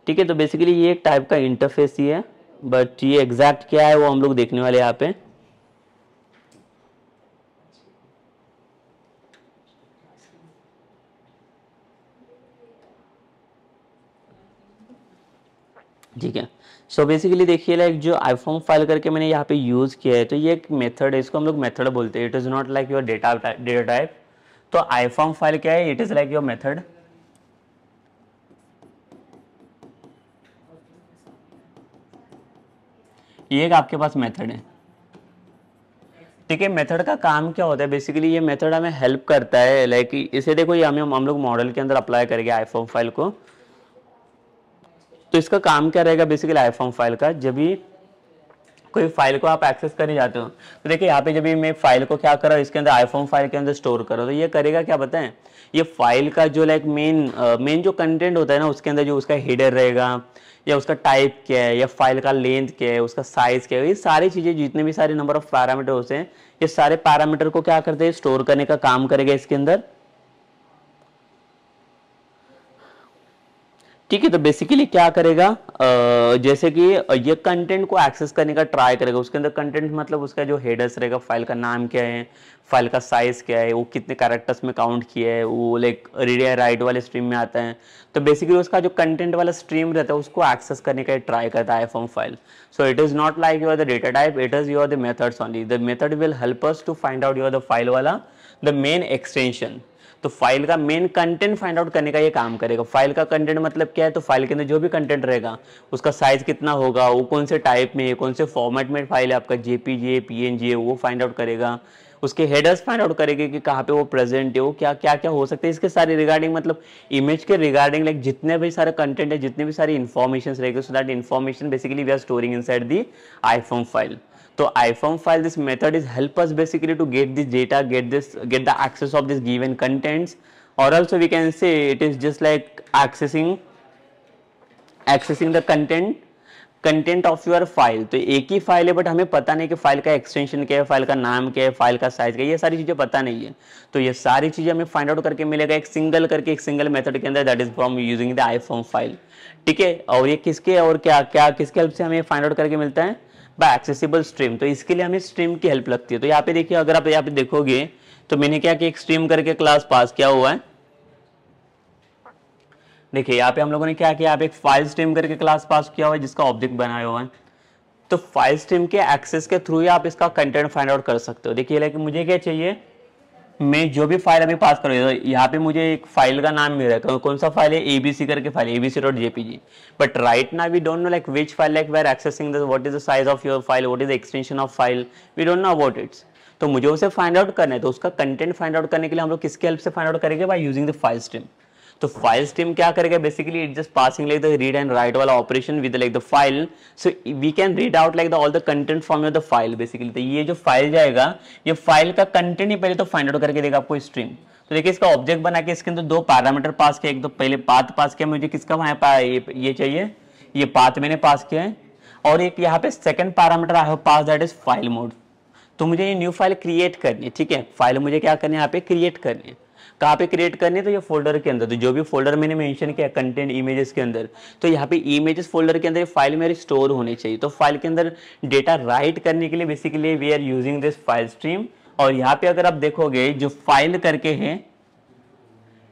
ठीक है, तो बेसिकली ये एक टाइप का इंटरफेस ही है, बट ये एग्जैक्ट क्या है वो हम लोग देखने वाले यहाँ पे। ठीक है, सो बेसिकली देखिए लाइक जो iForm फाइल करके मैंने यहाँ पे यूज किया है, तो ये एक मेथड है, इसको हम लोग मेथड बोलते हैं। It is not like your data type. तो iForm फाइल क्या है, it is like your method. ये एक आपके पास मेथड है। ठीक है, मेथड का काम क्या होता है, बेसिकली ये मेथड हमें हेल्प करता है लाइक इसे देखो ये हम लोग मॉडल के अंदर अप्लाई करेंगे iForm फाइल को। तो इसका काम क्या रहेगा बेसिकली iForm फाइल का, जब भी कोई फाइल को आप एक्सेस करने जाते हो तो देखिए यहाँ पे जब भी मैं फाइल को क्या कर रहा हूँ इसके अंदर iForm फाइल के अंदर स्टोर करो, तो ये करेगा क्या बताएं, ये फाइल का जो लाइक मेन जो कंटेंट होता है ना उसके अंदर जो उसका हेडर रहेगा या उसका टाइप क्या है या फाइल का लेंथ क्या है, उसका साइज क्या है, ये सारी चीजें जितने भी सारे नंबर ऑफ पैरामीटर होते हैं ये सारे पैरामीटर को क्या करते हैं स्टोर करने का काम करेगा इसके अंदर। ठीक है, तो बेसिकली क्या करेगा, जैसे कि ये कंटेंट को एक्सेस करने का ट्राई करेगा। उसके अंदर कंटेंट मतलब उसका जो हेडर्स रहेगा, फाइल का नाम क्या है, फाइल का साइज क्या है, वो कितने कैरेक्टर्स में काउंट किया है, वो लाइक रीड या राइट वाले स्ट्रीम में आता है। तो बेसिकली उसका जो कंटेंट वाला स्ट्रीम रहता है उसको एक्सेस करने का ट्राई करता है iForm file. So it is not like your the data type, it is your the methods only. The method will help us to find out your the file वाला the main extension. तो file का main content find out करने का ये काम करेगा। File का content मतलब क्या है, तो फाइल के अंदर जो भी कंटेंट रहेगा उसका साइज कितना होगा, वो कौन से टाइप में है, कौन से फॉर्मेट में फाइल है, आपका जेपीजी है, पीएनजी है, वो फाइंड आउट करेगा। उसके हेडर्स फाइंड आउट करेंगे कि कहाँ पे वो प्रेजेंट है, वो क्या क्या क्या हो सकते हैं इसके सारे रिगार्डिंग, मतलब इमेज के रिगार्डिंग लाइक जितने भी सारे कंटेंट है, जितने भी सारी इन्फॉर्मेशन रहेगी, so that information basically we are storing inside the iForm file. So iForm file, this method is help us basically to get this data, get the access of this given contents, or also we can say it is just like accessing the content of your file. तो एक ही file है but हमें पता नहीं कि file का extension क्या है, फाइल का नाम क्या है, फाइल का साइज क्या है, ये सारी चीजें पता नहीं है. तो ये सारी चीजें हमें फाइंड आउट करके मिलेगा एक सिंगल मेथड के अंदर, that is from using the iForm file. ठीक है, और ये किसके और क्या क्या किसके हेल्प से हमें फाइंड आउट करके मिलता है, बाय एक्सेसिबल स्ट्रीम. तो इसके लिए हमें स्ट्रीम की हेल्प लगती है. तो यहाँ पे देखिए, अगर आप यहाँ पे देखोगे तो मैंने क्या कि एक स्ट्रीम करके क्लास पास किया हुआ है. देखिए यहाँ पे हम लोगों ने क्या किया, आप एक फाइल स्ट्रीम करके क्लास पास किया हुआ है जिसका ऑब्जेक्ट बनाया हुआ है. तो फाइल स्ट्रीम के एक्सेस के थ्रू ही आप इसका कंटेंट फाइंड आउट कर सकते हो. देखिए लाइक मुझे क्या चाहिए, मैं जो भी फाइल अभी पास करूँ, यहाँ पे मुझे एक फाइल का नाम मिल रहा है, कौन सा फाइल है, एबीसी करके file, abc.jpg. But right now we don't know like which file, like we are accessing the what is the size of your file, what is the extension of file, we don't know about its. तो मुझे उसे find out करना है. तो उसका content find out करने के लिए हम लोग किसके हेल्प से फाइंड आउट करेंगे, by using the file stream. तो फाइल स्ट्रीम क्या करेगा, basically it just passing like the read and write वाला operation with like the file. So we can read out like the all the content from your the file basically. तो ये जो file जाएगा, ये file का content ही पहले तो find out करके देगा आपको स्ट्रीम. तो देखिए इसका ऑब्जेक्ट बना के इसके अंदर दो पैरामीटर पास किया. एक तो पहले पाथ पास किया, मुझे किसका वहां ये चाहिए, ये पाथ मैंने पास किया है. और एक यहाँ पे second parameter I have pass, that is file mode. तो मुझे ये न्यू फाइल क्रिएट करनी है. ठीक है, फाइल मुझे क्या करनी है, यहाँ पे क्रिएट करनी है. कहाँ पे क्रिएट करनी है, तो ये फोल्डर के अंदर. तो जो भी फोल्डर मैंने मेंशन किया कंटेंट इमेजेस के अंदर, तो यहाँ पे इमेजेस फोल्डर के अंदर फाइल मेरी स्टोर होनी चाहिए. तो फाइल के अंदर डेटा राइट करने के लिए basically we are using this file stream. और यहाँ पे अगर आप देखोगे जो फाइल करके है,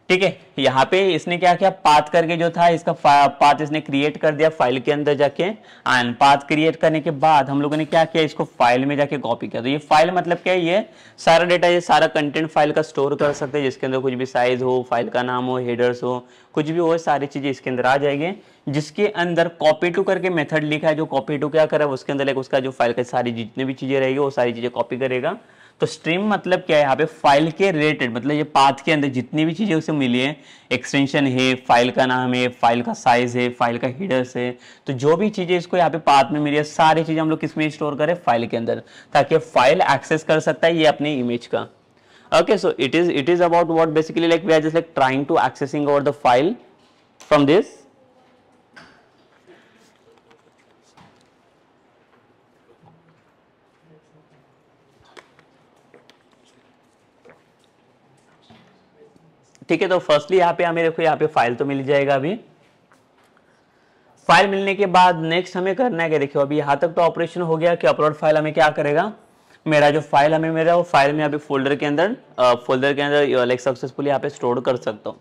ठीक है, यहाँ पे इसने क्या किया, पाथ करके जो था इसका पाथ इसने क्रिएट कर दिया फाइल के अंदर जाके. एंड पाथ क्रिएट करने के बाद हम लोगों ने क्या किया, इसको फाइल में जाके कॉपी किया. तो ये फाइल मतलब क्या है, ये सारा डेटा, ये सारा कंटेंट फाइल का स्टोर कर सकते हैं, जिसके अंदर कुछ भी साइज हो, फाइल का नाम हो, हेडर्स हो, कुछ भी हो, सारी चीजें इसके अंदर आ जाएंगे. जिसके अंदर कॉपी टू करके मेथड लिखा है, जो कॉपी टू क्या करे, उसके अंदर उसका जो फाइल का सारी जितनी भी चीजें रहेगी वो सारी चीजें कॉपी करेगा. तो स्ट्रीम मतलब क्या है, यहाँ पे फाइल के रिलेटेड, मतलब ये पाथ के अंदर जितनी भी चीजें उसे मिली है, एक्सटेंशन है, फाइल का नाम है, फाइल का साइज है, फाइल का हेडर्स है, तो जो भी चीजें इसको यहाँ पे पाथ में मिली है, सारी चीजें हम लोग किस में स्टोर करें, फाइल के अंदर, ताकि फाइल एक्सेस कर सकता है ये अपने इमेज का. Okay, so it is about what basically like we are just like trying to accessing over the file from this. ठीक है, तो फर्स्टली यहाँ पे हमें देखो, यहाँ पे फाइल तो मिल जाएगा. अभी फाइल मिलने के बाद नेक्स्ट हमें करना है क्या, देखियो अभी यहाँ तक तो ऑपरेशन हो गया कि अपलोड फाइल हमें क्या करेगा, मेरा जो फाइल हमें मेरा वो फाइल में अभी फोल्डर के अंदर लाइक सक्सेसफुली यहाँ पे स्टोर कर सकता हूँ.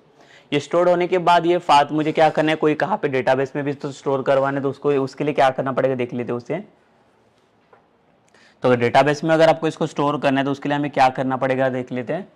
ये स्टोर होने के बाद ये फात मुझे क्या करना है, कोई कहाँ पे डेटाबेस में भी तो स्टोर करवाना है, तो उसको उसके लिए क्या करना पड़ेगा देख लेते हैं उसे. तो डेटाबेस में अगर आपको इसको स्टोर करना है तो उसके लिए हमें क्या करना पड़ेगा देख लेते हैं.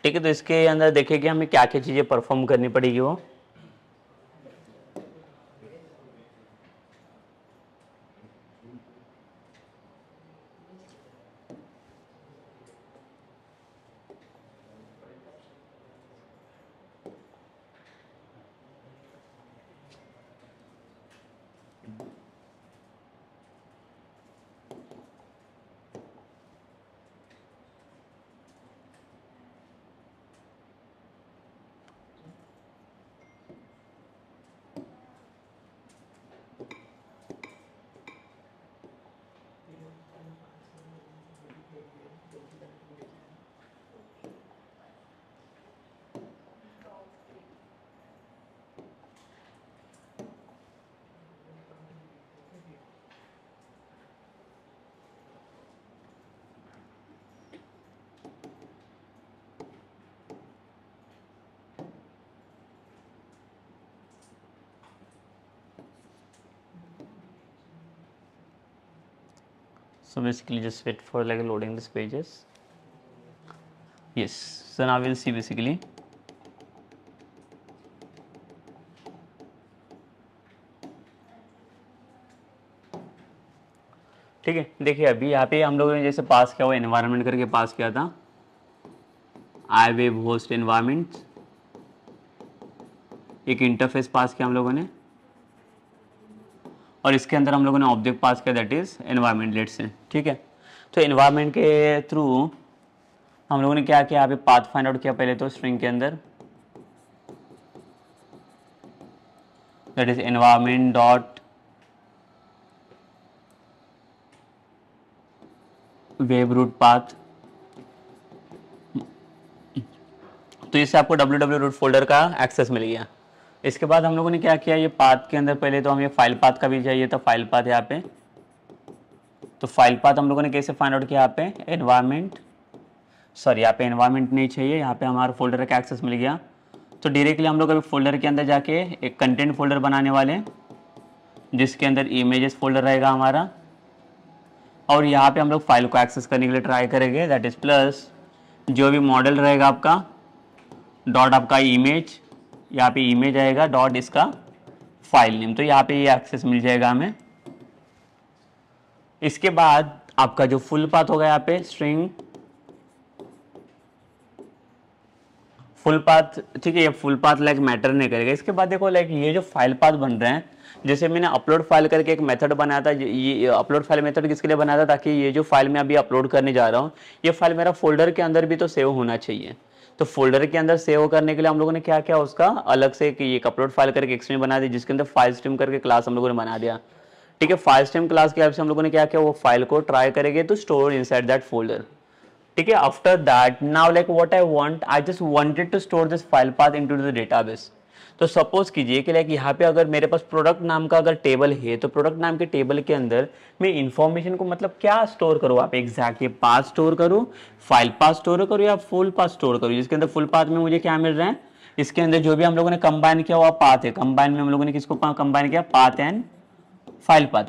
ठीक है, तो इसके अंदर देखिए कि हमें क्या क्या चीजें परफॉर्म करनी पड़ेगी वो. So basically just wait for like loading these pages. Yes, so now we'll see basically. ठीक है, देखिए अभी यहाँ पे हम लोगों ने जैसे पास किया वो एनवायरनमेंट करके पास किया था, आई वेब होस्ट एनवायरनमेंट, एक इंटरफेस पास किया हम लोगों ने, और इसके अंदर हम लोगों ने ऑब्जेक्ट पास किया दैट इज एनवायरनमेंट लेट से। ठीक है, तो एनवायरनमेंट के थ्रू हम लोगों ने क्या किया, यहाँ पे पाथ फाइंड आउट किया पहले तो स्ट्रिंग के अंदर, that is environment dot web root path. तो इससे आपको www रूट फोल्डर का एक्सेस मिल गया। इसके बाद हम लोगों ने क्या किया, ये पाथ के अंदर पहले तो हमें फाइल पाथ का भी चाहिए था, फाइल पाथ यहाँ पे, तो फाइल पाथ हम लोगों ने कैसे फाइंड आउट किया, यहाँ पे एनवायरनमेंट, सॉरी यहाँ पे एनवायरनमेंट नहीं चाहिए, यहाँ पे हमारा फोल्डर का एक्सेस मिल गया। तो डायरेक्टली हम लोग अभी फोल्डर के अंदर जाके एक कंटेंट फोल्डर बनाने वाले, जिसके अंदर इमेजेस फोल्डर रहेगा हमारा, और यहाँ पे हम लोग फाइल को एक्सेस करने के लिए ट्राई करेंगे, दैट इज प्लस जो भी मॉडल रहेगा आपका डॉट आपका इमेज, यहाँ पे इमेज आएगा डॉट इसका फाइल नेम, तो यहाँ पे ये एक्सेस मिल जाएगा हमें। इसके बाद आपका जो फुल पाथ होगा यहाँ पे स्ट्रिंग फुल पाथ, ठीक है, ये फुल पाथ लाइक मैटर नहीं करेगा। इसके बाद देखो लाइक ये जो फाइल पाथ बन रहे हैं, जैसे मैंने अपलोड फाइल करके एक मेथड बनाया था, ये अपलोड फाइल मेथड किसके लिए बनाया था, ताकि ये जो फाइल मैं अभी अपलोड करने जा रहा हूँ ये फाइल मेरा फोल्डर के अंदर भी तो सेव होना चाहिए। तो फोल्डर के अंदर सेव करने के लिए हम लोगों ने क्या किया, उसका अलग से एक अपलोड फाइल करके एक्सटेंशन बना दी, जिसके अंदर फाइल स्ट्रीम करके क्लास हम लोगों ने बना दिया। ठीक है, फाइल स्ट्रीम क्लास की हेल्प से हम लोगों ने क्या किया, वो फाइल को ट्राई करेंगे तो स्टोर इनसाइड दैट फोल्डर। ठीक है, after that now like what I want, I just wanted to store this file path into the database. तो सपोज कीजिए कि लाइक यहाँ पे अगर मेरे पास प्रोडक्ट नाम का अगर टेबल है, तो प्रोडक्ट नाम के टेबल के अंदर मैं इन्फॉर्मेशन को मतलब क्या स्टोर करूँ, आप एग्जैक्टली पाथ स्टोर करूँ, फाइल पाथ स्टोर करूँ या फुल पाथ स्टोर करूँ, जिसके अंदर फुल पाथ में मुझे क्या मिल रहा है, इसके अंदर जो भी हम लोगों ने कंबाइन किया हुआ पाथ है, कंबाइन में हम लोगों ने किसको कंबाइन किया, पाथ एंड फाइल पाथ।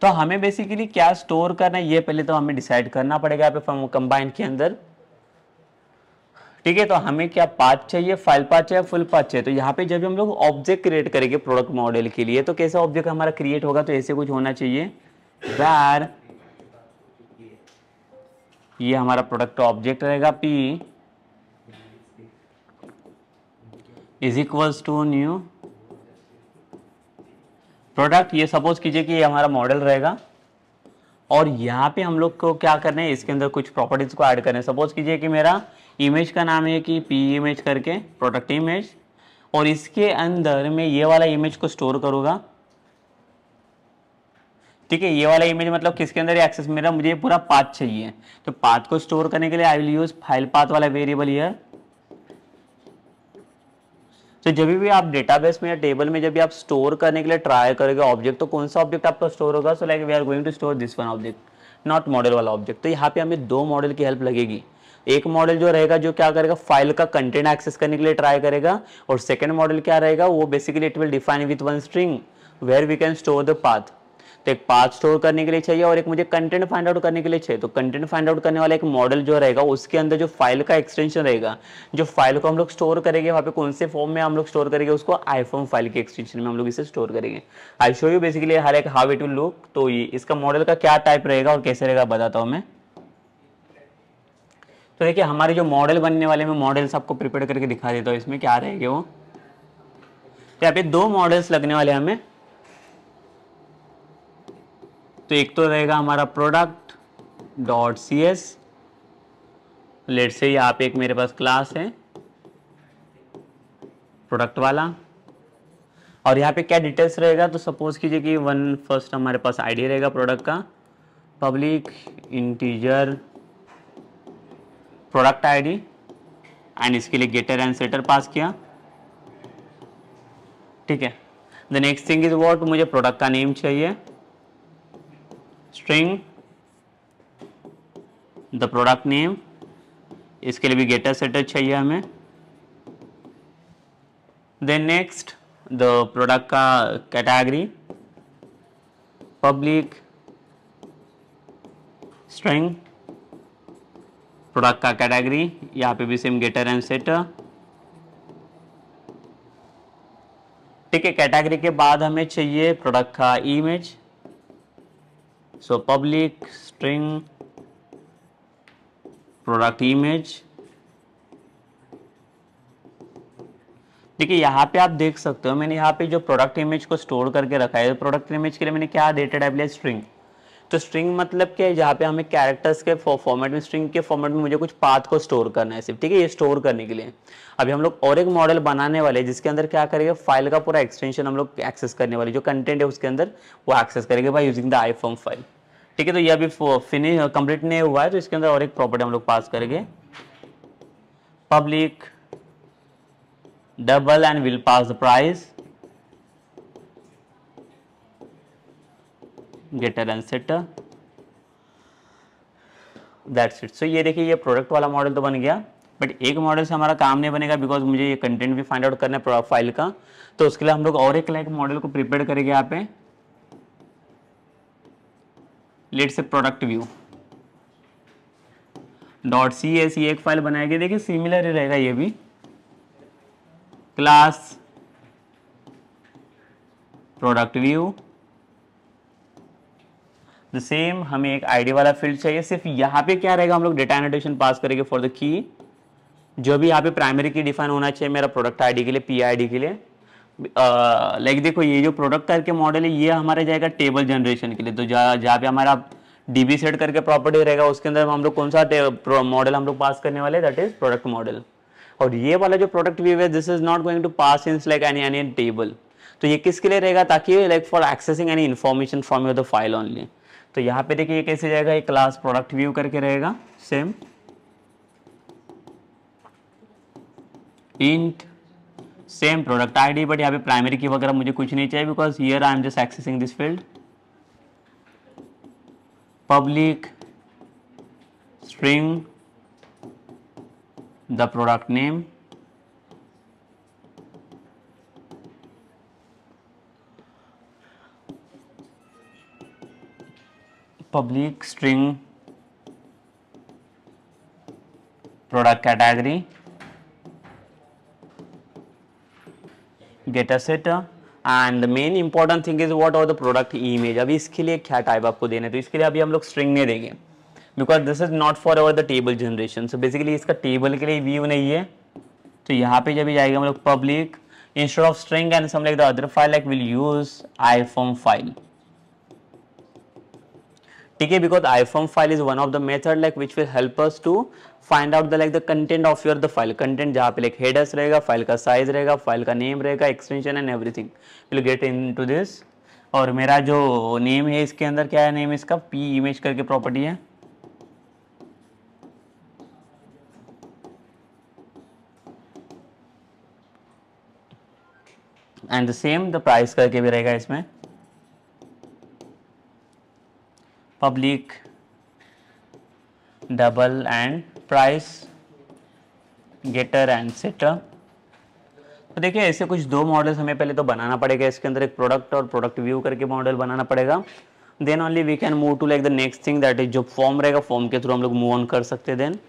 तो हमें बेसिकली क्या स्टोर करना है ये पहले तो हमें डिसाइड करना पड़ेगा यहाँ पे कंबाइन के अंदर। ठीक है, तो हमें क्या पाथ चाहिए, फाइल पाथ चाहिए, फुल पाथ चाहिए। तो यहाँ पे जब हम लोग ऑब्जेक्ट क्रिएट करेंगे प्रोडक्ट मॉडल के लिए, तो कैसा ऑब्जेक्ट हमारा क्रिएट होगा, तो ऐसे कुछ होना चाहिए, वैर ये हमारा प्रोडक्ट ऑब्जेक्ट रहेगा, p is equals to new product. ये सपोज कीजिए कि ये हमारा मॉडल रहेगा, और यहाँ पे हम लोग को क्या करना है, इसके अंदर कुछ प्रॉपर्टीज को ऐड करना है। सपोज कीजिए कि मेरा इमेज का नाम है कि पी इमेज करके प्रोडक्ट इमेज, और इसके अंदर मैं ये वाला इमेज को स्टोर करूंगा। ठीक है, ये वाला इमेज मतलब किसके अंदर एक्सेस मेरा, मुझे पूरा पाथ चाहिए, तो पाथ को स्टोर करने के लिए आई विल यूज फाइल पाथ वाला वेरिएबल हियर। तो जब भी आप डेटाबेस में या टेबल में जब भी आप स्टोर करने के लिए ट्राई करोगे ऑब्जेक्ट, तो कौन सा ऑब्जेक्ट आपका स्टोर होगा, so like we are going to store this one object, not model वाला ऑब्जेक्ट। तो यहाँ पे हमें दो मॉडल की हेल्प लगेगी, एक मॉडल जो रहेगा जो क्या करेगा, फाइल का कंटेंट एक्सेस करने के लिए ट्राई करेगा, और सेकंड मॉडल क्या रहेगा, वो basically it will define with one string where we can store the path. तो एक पाथ स्टोर करने के लिए चाहिए और एक मुझे कंटेंट फाइंड आउट करने के लिए चाहिए। तो कंटेंट फाइंड आउट करने वाला एक मॉडल जो रहेगा, उसके अंदर जो फाइल का एक्सटेंशन रहेगा, जो फाइल को हम लोग स्टोर करेंगे वहाँ पे कौन से फॉर्म में हम लोग स्टोर करेंगे, उसको आईफॉर्म फाइल के एक्सटेंशन में हम लोग इसे स्टोर करेंगे। आई शो यू बेसिकली हर एक हाउ इट विल लुक। तो ये इसका मॉडल का क्या टाइप रहेगा और कैसे रहेगा बताता हूँ मैं। तो देखिए हमारे जो मॉडल बनने वाले, मैं मॉडल्स आपको प्रिपेयर करके दिखा देता हूँ इसमें क्या रहेंगे वो। यहाँ पे दो मॉडल्स लगने वाले हमें। तो एक तो रहेगा हमारा product dot C S, let say यहाँ पे एक मेरे पास क्लास है प्रोडक्ट वाला, और यहाँ पे क्या डिटेल्स रहेगा, तो सपोज कीजिए कि वन फर्स्ट हमारे पास आईडी रहेगा प्रोडक्ट का, public integer product ID, and इसके लिए गेटर एंड सेटर पास किया। ठीक है, the next thing is what, मुझे प्रोडक्ट का नेम चाहिए, स्ट्रिंग द प्रोडक्ट नेम, इसके लिए भी गेटर सेटर चाहिए हमें। देन नेक्स्ट द प्रोडक्ट का कैटेगरी, पब्लिक स्ट्रिंग, प्रोडक्ट का कैटेगरी, यहाँ पे भी सेम गेटर एंड सेटर। ठीक है, कैटेगरी के बाद हमें चाहिए प्रोडक्ट का image, so public string product image. देखिए यहाँ पे आप देख सकते हो मैंने यहाँ पे जो प्रोडक्ट इमेज को स्टोर करके रखा है, प्रोडक्ट इमेज के लिए मैंने क्या डेटा टाइप लिया, स्ट्रिंग। तो स्ट्रिंग मतलब क्या है, जहाँ पे हमें कैरेक्टर्स के फॉर्मेट में, स्ट्रिंग के फॉर्मेट में मुझे कुछ पाथ को स्टोर करना है सिर्फ। ठीक है, ये स्टोर करने के लिए अभी हम लोग और एक मॉडल बनाने वाले हैं जिसके अंदर क्या करेंगे, फाइल का पूरा एक्सटेंशन हम लोग एक्सेस करने वाले, जो कंटेंट है उसके अंदर वो एक्सेस करेंगे by using the iForm file. ठीक है, तो ये अभी फिनिश कंप्लीट नहीं हुआ है, तो इसके अंदर और एक प्रॉपर्टी हम लोग पास करेंगे, public double, and we'll pass the price, getter and setter, that's it। so ये देखिए ये प्रोडक्ट वाला मॉडल तो बन गया, बट एक मॉडल से हमारा काम नहीं बनेगा बिकॉज मुझे ये कंटेंट भी फाइंड आउट करना है फाइल का। तो उसके लिए हम लोग और एक लाइक मॉडल को प्रिपेयर करेंगे यहाँ पे, let's say product view dot CS ये एक फाइल बनाएगी। देखिए सिमिलर ही रहेगा ये भी, class product view the same, हमें एक आईडी वाला फील्ड चाहिए। सिर्फ यहाँ पे क्या रहेगा, हम लोग डेटा एनोटेशन पास करेंगे फॉर द की, जो भी यहाँ पे प्राइमरी की डिफाइन होना चाहिए मेरा प्रोडक्ट आईडी के लिए, PID के लिए। लाइक देखो ये जो प्रोडक्ट करके मॉडल है ये हमारा जाएगा टेबल जनरेशन के लिए। तो जहाँ पे हमारा DB सेट करके प्रॉपर्टी रहेगा उसके अंदर हम लोग कौन सा मॉडल हम लोग पास करने वाले, दैट इज प्रोडक्ट मॉडल। और ये वाला जो प्रोडक्ट व्यू है, this is not going to pass in like any table. तो ये किसके लिए रहेगा, ताकि like for accessing any information from your the file only. तो यहाँ पे देखिए ये कैसे जाएगा, ये क्लास प्रोडक्ट व्यू करके रहेगा, same int same product ID, but यहाँ पे प्राइमरी की वगैरह मुझे कुछ नहीं चाहिए because here I am just accessing this field. Public string the product name, public string product category, getter setter, and the main important thing is what are the product image। अभी इसके लिए क्या टाइप आपको देना है, तो इसके लिए अभी हम लोग स्ट्रिंग नहीं देंगे because this is not for our the table generation. So basically इसका टेबल के लिए व्यू नहीं है। तो यहाँ पे जब भी जाएगा हम लोग public instead of string and some like the other file like will use iForm file. ठीक है, because iForm file is one of the method like which will help us to find out the like the content of your the file. Content जहाँ पे like headers रहेगा, file का size रहेगा, file का name रहेगा, extension and everything will get into this. और मेरा जो नेम है इसके अंदर क्या है, नेम इसका p इमेज करके प्रॉपर्टी है। And the same the price करके भी रहेगा इसमें, public double and price getter and setter. तो देखिए ऐसे कुछ दो मॉडल्स हमें पहले तो बनाना पड़ेगा, इसके अंदर एक प्रोडक्ट और प्रोडक्ट व्यू करके मॉडल बनाना पड़ेगा। Then only we can move to like the next thing, that is जो फॉर्म रहेगा, फॉर्म के थ्रू हम लोग मूव ऑन कर सकते हैं। देन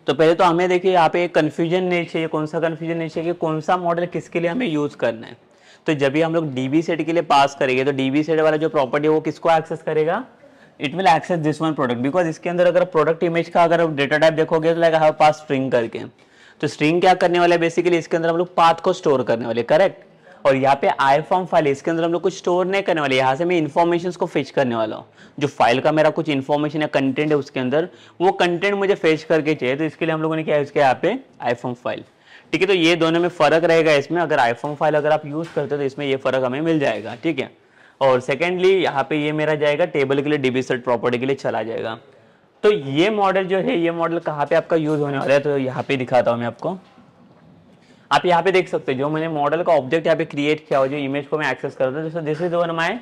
तो पहले तो हमें देखिए यहाँ पे कंफ्यूजन नहीं चाहिए, कौन सा कंफ्यूजन नहीं चाहिए कि कौन सा मॉडल किसके लिए हमें यूज करना है। तो जब भी हम लोग DB सेट के लिए पास करेंगे तो DB सेट वाला जो प्रॉपर्टी है वो किसको एक्सेस करेगा, it will access this one product. Because इसके अंदर अगर प्रोडक्ट इमेज का अगर डेटा टाइप देखोगे तो लाइक हमारे पास स्ट्रिंग करके, तो स्ट्रिंग क्या करने वाले, बेसिकली इसके अंदर हम लोग पाथ को स्टोर करने वाले, करेक्ट। और यहाँ पे आईफॉर्म फाइल इसके अंदर हम लोग कुछ स्टोर नहीं करने वाले, यहाँ से मैं इन्फॉर्मेशन को फेच करने वाला हूँ। जो फाइल का मेरा कुछ इन्फॉर्मेशन या कंटेंट है उसके अंदर, वो कंटेंट मुझे फेच करके चाहिए, तो इसके लिए हम लोगों ने क्या यूज किया यहाँ पे आईफॉर्म फाइल। ठीक है, तो ये दोनों में फर्क रहेगा इसमें। अगर आईफॉर्म फाइल अगर आप यूज करते हो तो इसमें ये फर्क हमें मिल जाएगा। ठीक है, और सेकेंडली यहाँ पे ये मेरा जाएगा टेबल के लिए, DB सेट प्रॉपर्टी के लिए चला जाएगा। तो ये मॉडल जो है, ये मॉडल कहाँ पे आपका यूज होने वाला है, तो यहाँ पे दिखाता हूँ मैं आपको। आप यहाँ पे देख सकते हो जो मैंने मॉडल का ऑब्जेक्ट यहाँ पे क्रिएट किया हो, जो इमेज को मैं एक्सेस करता हूँ, दिस इज वन माय,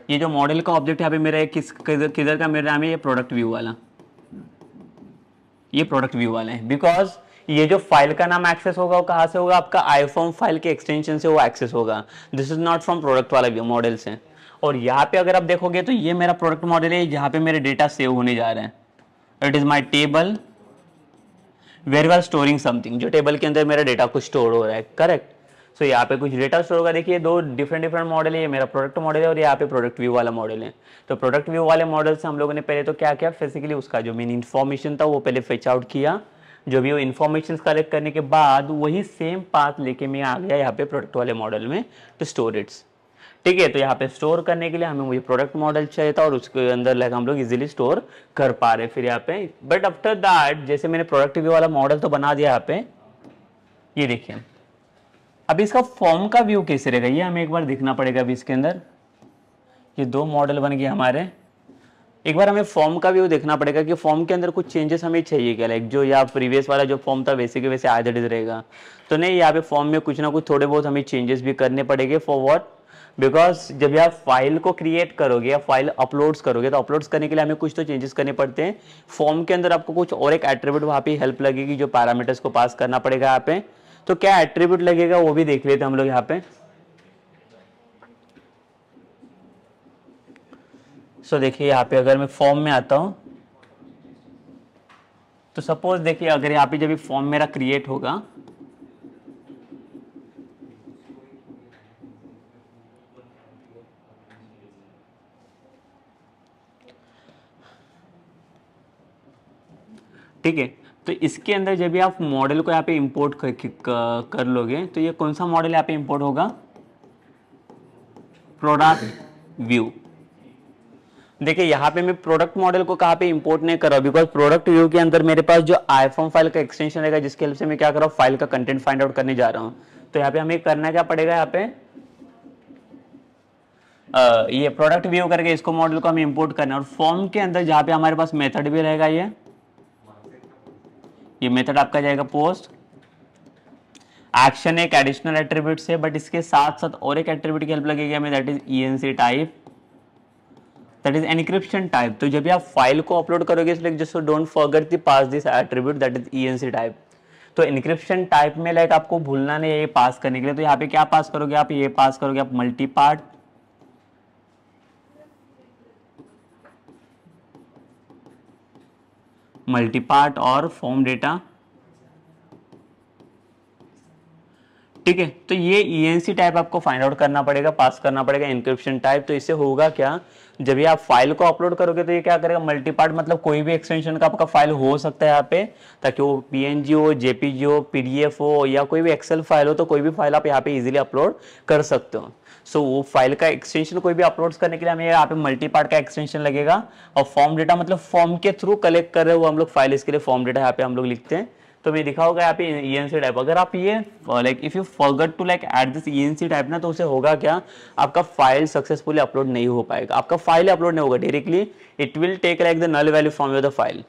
ये जो मॉडल का ऑब्जेक्ट यहाँ पे मेरा किधर का मेरा नाम है, ये प्रोडक्ट व्यू वाला, ये प्रोडक्ट व्यू वाला है। बिकॉज ये जो फाइल का नाम एक्सेस होगा वो कहाँ से होगा, आपका आईफॉर्म फाइल के एक्सटेंशन से वो एक्सेस होगा। This is not from product वाला व्यू मॉडल से। और यहाँ पे अगर आप देखोगे तो ये मेरा प्रोडक्ट मॉडल है, जहाँ पे मेरे डेटा सेव होने जा रहे हैं। It is my table where are storing something, जो टेबल के अंदर मेरा डेटा कुछ स्टोर हो रहा है, करेक्ट। सो यहाँ पे कुछ डेटा स्टोर होगा। देखिए दो डिफरेंट मॉडल है, ये मेरा प्रोडक्ट मॉडल है और यहाँ पे प्रोडक्ट व्यू वाला मॉडल है। तो प्रोडक्ट व्यू वाले मॉडल से हम लोगों ने पहले तो क्या किया, फिजिकली उसका जो मेन इन्फॉर्मेशन था वो पहले फेच आउट किया। जो भी वो इन्फॉर्मेशन कलेक्ट करने के बाद वही सेम पाथ लेके मैं आ गया यहाँ पे प्रोडक्ट वाले मॉडल में टू स्टोर इट्स। ठीक है, तो यहाँ पे स्टोर करने के लिए हमें मुझे प्रोडक्ट मॉडल चाहिए था और उसके अंदर लाइक हम लोग इजीली स्टोर कर पा रहे फिर यहाँ पे। बट आफ्टर दैट जैसे मैंने प्रोडक्ट व्यू वाला मॉडल तो बना दिया यहाँ पे, ये देखिए अब इसका फॉर्म का व्यू कैसे रहेगा ये हमें एक बार देखना पड़ेगा। अभी इसके अंदर ये दो मॉडल बन गए हमारे, एक बार हमें फॉर्म का व्यू देखना पड़ेगा कि फॉर्म के अंदर कुछ चेंजेस हमें चाहिए क्या, लाइक जो या प्रीवियस वाला जो फॉर्म था वैसे के वैसे एज इट इज रहेगा। तो नहीं, यहाँ पे फॉर्म में कुछ ना कुछ थोड़े बहुत हमें चेंजेस भी करने पड़ेंगे। फॉर व्हाट, बिकॉज जब आप फाइल को क्रिएट करोगे या फाइल अपलोड्स करोगे तो अपलोड्स करने के लिए हमें कुछ तो चेंजेस करने पड़ते हैं। फॉर्म के अंदर आपको कुछ और एक एट्रीब्यूट वहाँ पे हेल्प लगेगी जो पैरामीटर्स को पास करना पड़ेगा यहाँ पे। तो क्या एट्रीब्यूट लगेगा वो भी देख लेते हैं हम लोग यहाँ पे। सो देखिए यहाँ पे अगर मैं फॉर्म में आता हूँ तो सपोज देखिए अगर यहाँ पे जब भी फॉर्म मेरा क्रिएट होगा ठीक है, तो इसके अंदर जब भी आप मॉडल को यहाँ पे इंपोर्ट कर लोगे तो ये कौन सा मॉडल यहाँ पे इंपोर्ट होगा, प्रोडक्ट व्यू। देखिए यहाँ पे मैं प्रोडक्ट मॉडल को कहाँ पे इंपोर्ट नहीं कर रहा हूँ, बिकॉज प्रोडक्ट व्यू के अंदर मेरे पास जो आईफॉर्म फाइल का एक्सटेंशन रहेगा जिसकी हेल्प से मैं क्या कर रहा हूँ, फाइल का कंटेंट फाइंड आउट करने जा रहा हूँ। तो यहाँ पे हमें करना क्या पड़ेगा, यहाँ पे ये प्रोडक्ट व्यू करके इसको मॉडल को हमें इंपोर्ट करना है। और फॉर्म के अंदर जहाँ पे हमारे पास मेथड भी रहेगा, ये मेथड आपका जाएगा पोस्ट। एक्शन एक एडिशनल एट्रीब्यूट है, बट इसके साथ साथ और एक एट्रीब्यूट की हेल्प लगेगी हमें, that is ENC type, that is encryption type. तो जब भी आप फाइल को अपलोड करोगे इसलिए just don't forget the pass this attribute that is ENC type. तो एनक्रिप्शन टाइप में लाइक आपको भूलना नहीं है ये पास करने के लिए। तो यहाँ पे क्या पास करोगे आप, ये पास करोगे आप मल्टी पार्ट और फॉर्म डेटा। ठीक है, तो ये ENC टाइप आपको फाइंड आउट करना पड़ेगा, पास करना पड़ेगा एनक्रिप्शन टाइप। तो इससे होगा क्या, जब ये आप फाइल को अपलोड करोगे तो ये क्या करेगा, मल्टी पार्ट मतलब कोई भी एक्सटेंशन का आपका फाइल हो सकता है यहाँ पे, ताकि वो PNG हो, JPG हो, PDF हो या कोई भी एक्सेल फाइल हो, तो कोई भी फाइल आप यहाँ पे इजीली अपलोड कर सकते हो। सो वो फाइल का एक्सटेंशन कोई भी अपलोड करने के लिए हमें यहाँ पे मल्टी पार्ट का एक्सटेंशन लगेगा। और फॉर्म डेटा मतलब फॉर्म के थ्रू कलेक्ट कर रहे हो हम लोग फाइल, इसके लिए फॉर्म डेटा यहाँ पे हम लोग लिखते हैं। तो मैं दिखा होगा यहाँ पे ENC टाइप। अगर आप ये like if you forget to like add this ENC type ना, तो उसे होगा क्या, आपका फाइल सक्सेसफुली अपलोड नहीं हो पाएगा, आपका फाइल अपलोड नहीं होगा directly, it will take like the null value from your the file.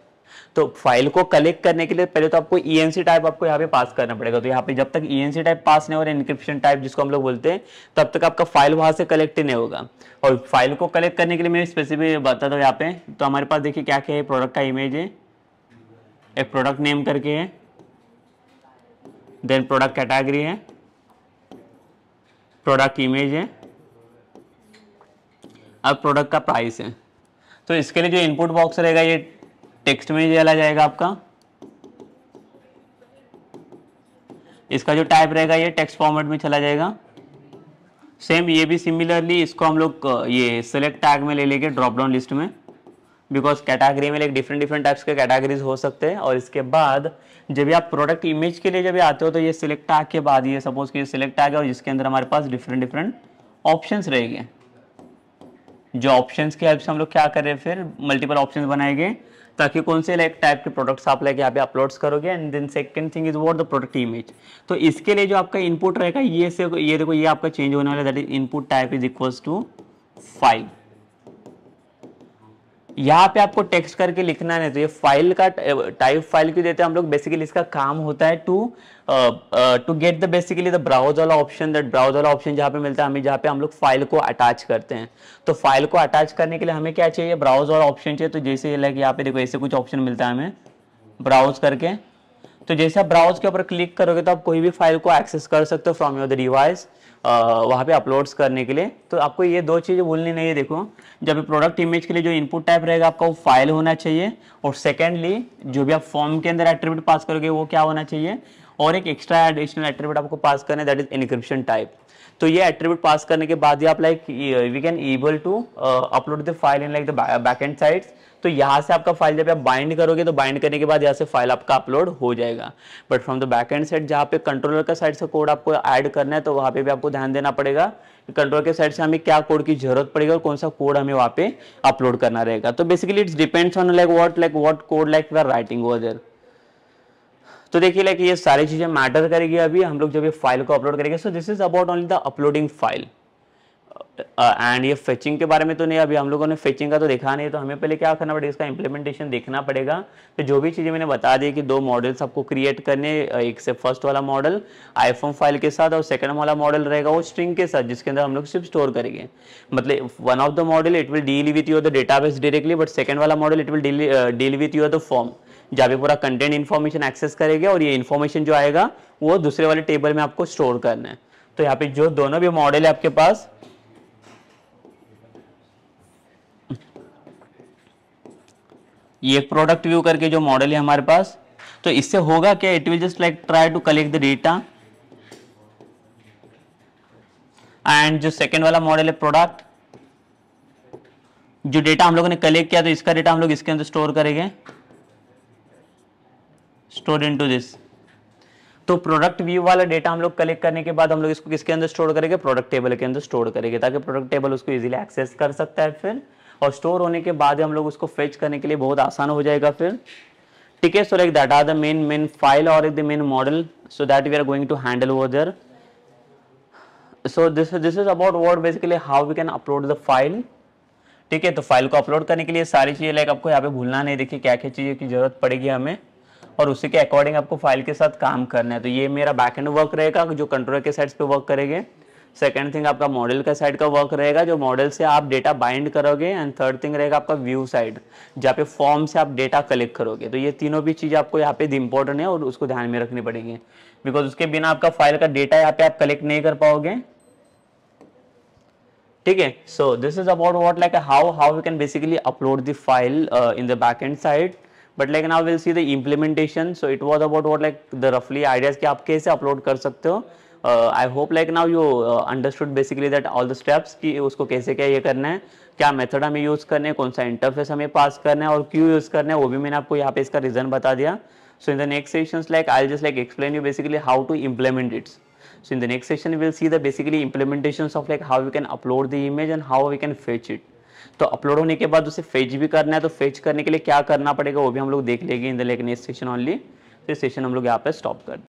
तो फाइल को कलेक्ट करने के लिए पहले तो आपको ENC टाइप आपको यहाँ पे पास करना पड़ेगा। तो यहाँ पे जब तक ENC टाइप पास नहीं हो रहा, एनक्रिप्शन टाइप जिसको हम लोग बोलते हैं, तब तक आपका फाइल वहां से कलेक्ट ही नहीं होगा। और फाइल को कलेक्ट करने के लिए मैं स्पेसिफिक बताता हूँ यहाँ पे। तो हमारे पास देखिए क्या क्या है, प्रोडक्ट का इमेज है, एक प्रोडक्ट नेम करके है, देन प्रोडक्ट कैटेगरी है, प्रोडक्ट इमेज है, अब प्रोडक्ट का प्राइस है। तो इसके लिए जो इनपुट बॉक्स रहेगा ये टेक्स्ट में चला जाएगा आपका, इसका जो टाइप रहेगा ये टेक्स्ट फॉर्मेट में चला जाएगा। सेम ये भी सिमिलरली इसको हम लोग ये सिलेक्ट टैग में ले लेंगे ड्रॉप डाउन लिस्ट में, बिकॉज कैटेगरी में लाइक डिफरेंट टाइप्स के कैटेगरीज हो सकते हैं। और इसके बाद जब भी आप प्रोडक्ट इमेज के लिए जब आते हो तो ये सिलेक्ट टैग के बाद ये सपोज कि ये सिलेक्ट टैग है और जिसके अंदर हमारे पास डिफरेंट ऑप्शंस रहेंगे। जो ऑप्शंस की हेल्प से हम लोग क्या कर रहे हैं, फिर मल्टीपल ऑप्शंस बनाएंगे ताकि कौन से लाइक टाइप के प्रोडक्ट्स आप लाइक यहाँ पे अपलोड्स करोगे। And then second thing is what the product image. तो इसके लिए जो आपका इनपुट रहेगा ये से ये देखो ये आपका चेंज होने वाला है, that is input type is equals to 5। यहाँ पे आपको टेक्स्ट करके लिखना नहीं, तो ये फाइल का टाइप फाइल क्यों देते हैं हम लोग, बेसिकली इसका काम होता है to get the basically the browse वाला ऑप्शन, दैट ब्राउज वाला ऑप्शन जहाँ पे मिलता है हमें, जहाँ पे हम लोग फाइल को अटैच करते हैं। तो फाइल को अटैच करने के लिए हमें क्या चाहिए, ब्राउज वाला ऑप्शन चाहिए। तो जैसे लाइक यहाँ पे देखो ऐसे कुछ ऑप्शन मिलता है हमें ब्राउज करके, तो जैसे आप ब्राउज के ऊपर क्लिक करोगे तो आप कोई भी फाइल को एक्सेस कर सकते हो फ्रॉम योर द डिवाइस वहाँ पे अपलोड्स करने के लिए। तो आपको ये दो चीज़ें भूलनी नहीं है। देखो, जब प्रोडक्ट इमेज के लिए जो इनपुट टाइप रहेगा आपका वो फाइल होना चाहिए, और सेकेंडली जो भी आप फॉर्म के अंदर एट्रीब्यूट पास करोगे वो क्या होना चाहिए, और एक एक्स्ट्रा एडिशनल एट्रीब्यूट आपको पास करना है, दैट इज एन्क्रिप्शन टाइप। तो ये एट्रीब्यूट पास करने के बाद ही आप like we can able to upload the file in like the backend sides. तो यहाँ से आपका फाइल जब आप बाइंड करोगे तो बाइंड करने के बाद यहाँ से फाइल आपका अपलोड हो जाएगा। But from the backend side जहाँ पे कंट्रोलर का साइड से कोड आपको ऐड करना है, तो वहाँ पे भी आपको ध्यान देना पड़ेगा कि कंट्रोलर के साइड से हमें क्या कोड की जरूरत पड़ेगी और कौन सा कोड हमें वहाँ पे अपलोड करना रहेगा। तो basically it's depends on like what code like we are writing over there. तो देखिए लाइक ये सारी चीजें मैटर करेगी अभी हम लोग जब ये फाइल को अपलोड करेंगे। सो this is about only the uploading file and ये फेचिंग के बारे में तो नहीं, अभी हम लोगों ने फेचिंग का तो देखा नहीं, तो हमें पहले क्या करना पड़ेगा, इसका इंप्लीमेंटेशन देखना पड़ेगा। तो जो भी चीज़ें मैंने बता दी कि दो मॉडल्स आपको क्रिएट करने, एक से फर्स्ट वाला मॉडल आईफोन फाइल के साथ और सेकंड वाला मॉडल रहेगा वो स्ट्रिंग के साथ, जिसके अंदर हम लोग सिर्फ स्टोर करेंगे। मतलब one of the model it will deal with your the database directly, but second वाला model it will deal with your the form, जहाँ पे पूरा कंटेंट इन्फॉर्मेशन एक्सेस करेंगे और ये इन्फॉर्मेशन जो आएगा वो दूसरे वाले टेबल में आपको स्टोर करना है। तो यहाँ पे जो दोनों भी मॉडल है आपके पास, ये प्रोडक्ट व्यू करके जो मॉडल है हमारे पास, तो इससे होगा क्या, it will just like try to collect the data. And जो सेकेंड वाला मॉडल है प्रोडक्ट, जो डेटा हम लोगों ने कलेक्ट किया तो इसका डेटा हम लोग इसके अंदर स्टोर करेंगे, स्टोर इनटू दिस। तो प्रोडक्ट व्यू वाला डेटा हम लोग कलेक्ट करने के बाद हम लोग इसको किसके अंदर स्टोर करेंगे, प्रोडक्ट टेबल के अंदर स्टोर करेंगे, ताकि प्रोडक्ट टेबल उसको इजीली एक्सेस कर सकता है फिर, और स्टोर होने के बाद हम लोग उसको फेच करने के लिए बहुत आसान हो जाएगा फिर। ठीक है, so like that are the main file और the main model, so that we are going to handle over there. So this is about what basically how we can upload the file. ठीक है, तो file को upload करने के लिए सारी चीजें लाइक आपको यहाँ पे भूलना नहीं, देखिए क्या क्या चीज़ों की जरूरत पड़ेगी हमें, और उसी के अकॉर्डिंग आपको फाइल के साथ काम करना है। तो ये मेरा बैकएंड वर्क रहेगा जो कंट्रोलर के साइड पे वर्क करेंगे। सेकंड थिंग आपका मॉडल का साइड का वर्क रहेगा, जो मॉडल से आप डेटा बाइंड करोगे। एंड थर्ड थिंग रहेगा आपका व्यू साइड, जहाँ पे फॉर्म से आप डेटा कलेक्ट करोगे। तो ये तीनों भी चीज़ आपको यहाँ पे इंपॉर्टेंट है और उसको ध्यान में रखनी पड़ेगी, बिकॉज उसके बिना आपका फाइल का डेटा यहाँ पे आप कलेक्ट नहीं कर पाओगे। ठीक है, so this is about what like how we can basically upload the file in the backend side. But like now will see the implementation. So it was about what like the रफली ideas कि आप कैसे upload कर सकते हो। I hope like now you understood basically that all the steps कि उसको कैसे क्या ये करना है, क्या मेथड हमें यूज़ करना है, कौन सा इंटरफेस हमें पास करना है और क्यों यूज़ करना है, वो भी मैंने आपको यहाँ पे इसका रीज़न बता दिया। So in the next sessions like I just like explain you basically how to implement it. So in the next session we will see the basically implementations of like how we can upload the image and how we can fetch it. तो upload होने के बाद उसे fetch भी करना है, तो fetch करने के लिए क्या करना पड़ेगा वो भी हम लोग देख लेंगे in the like next session only. तो सेशन हम लोग यहाँ पे स्टॉप कर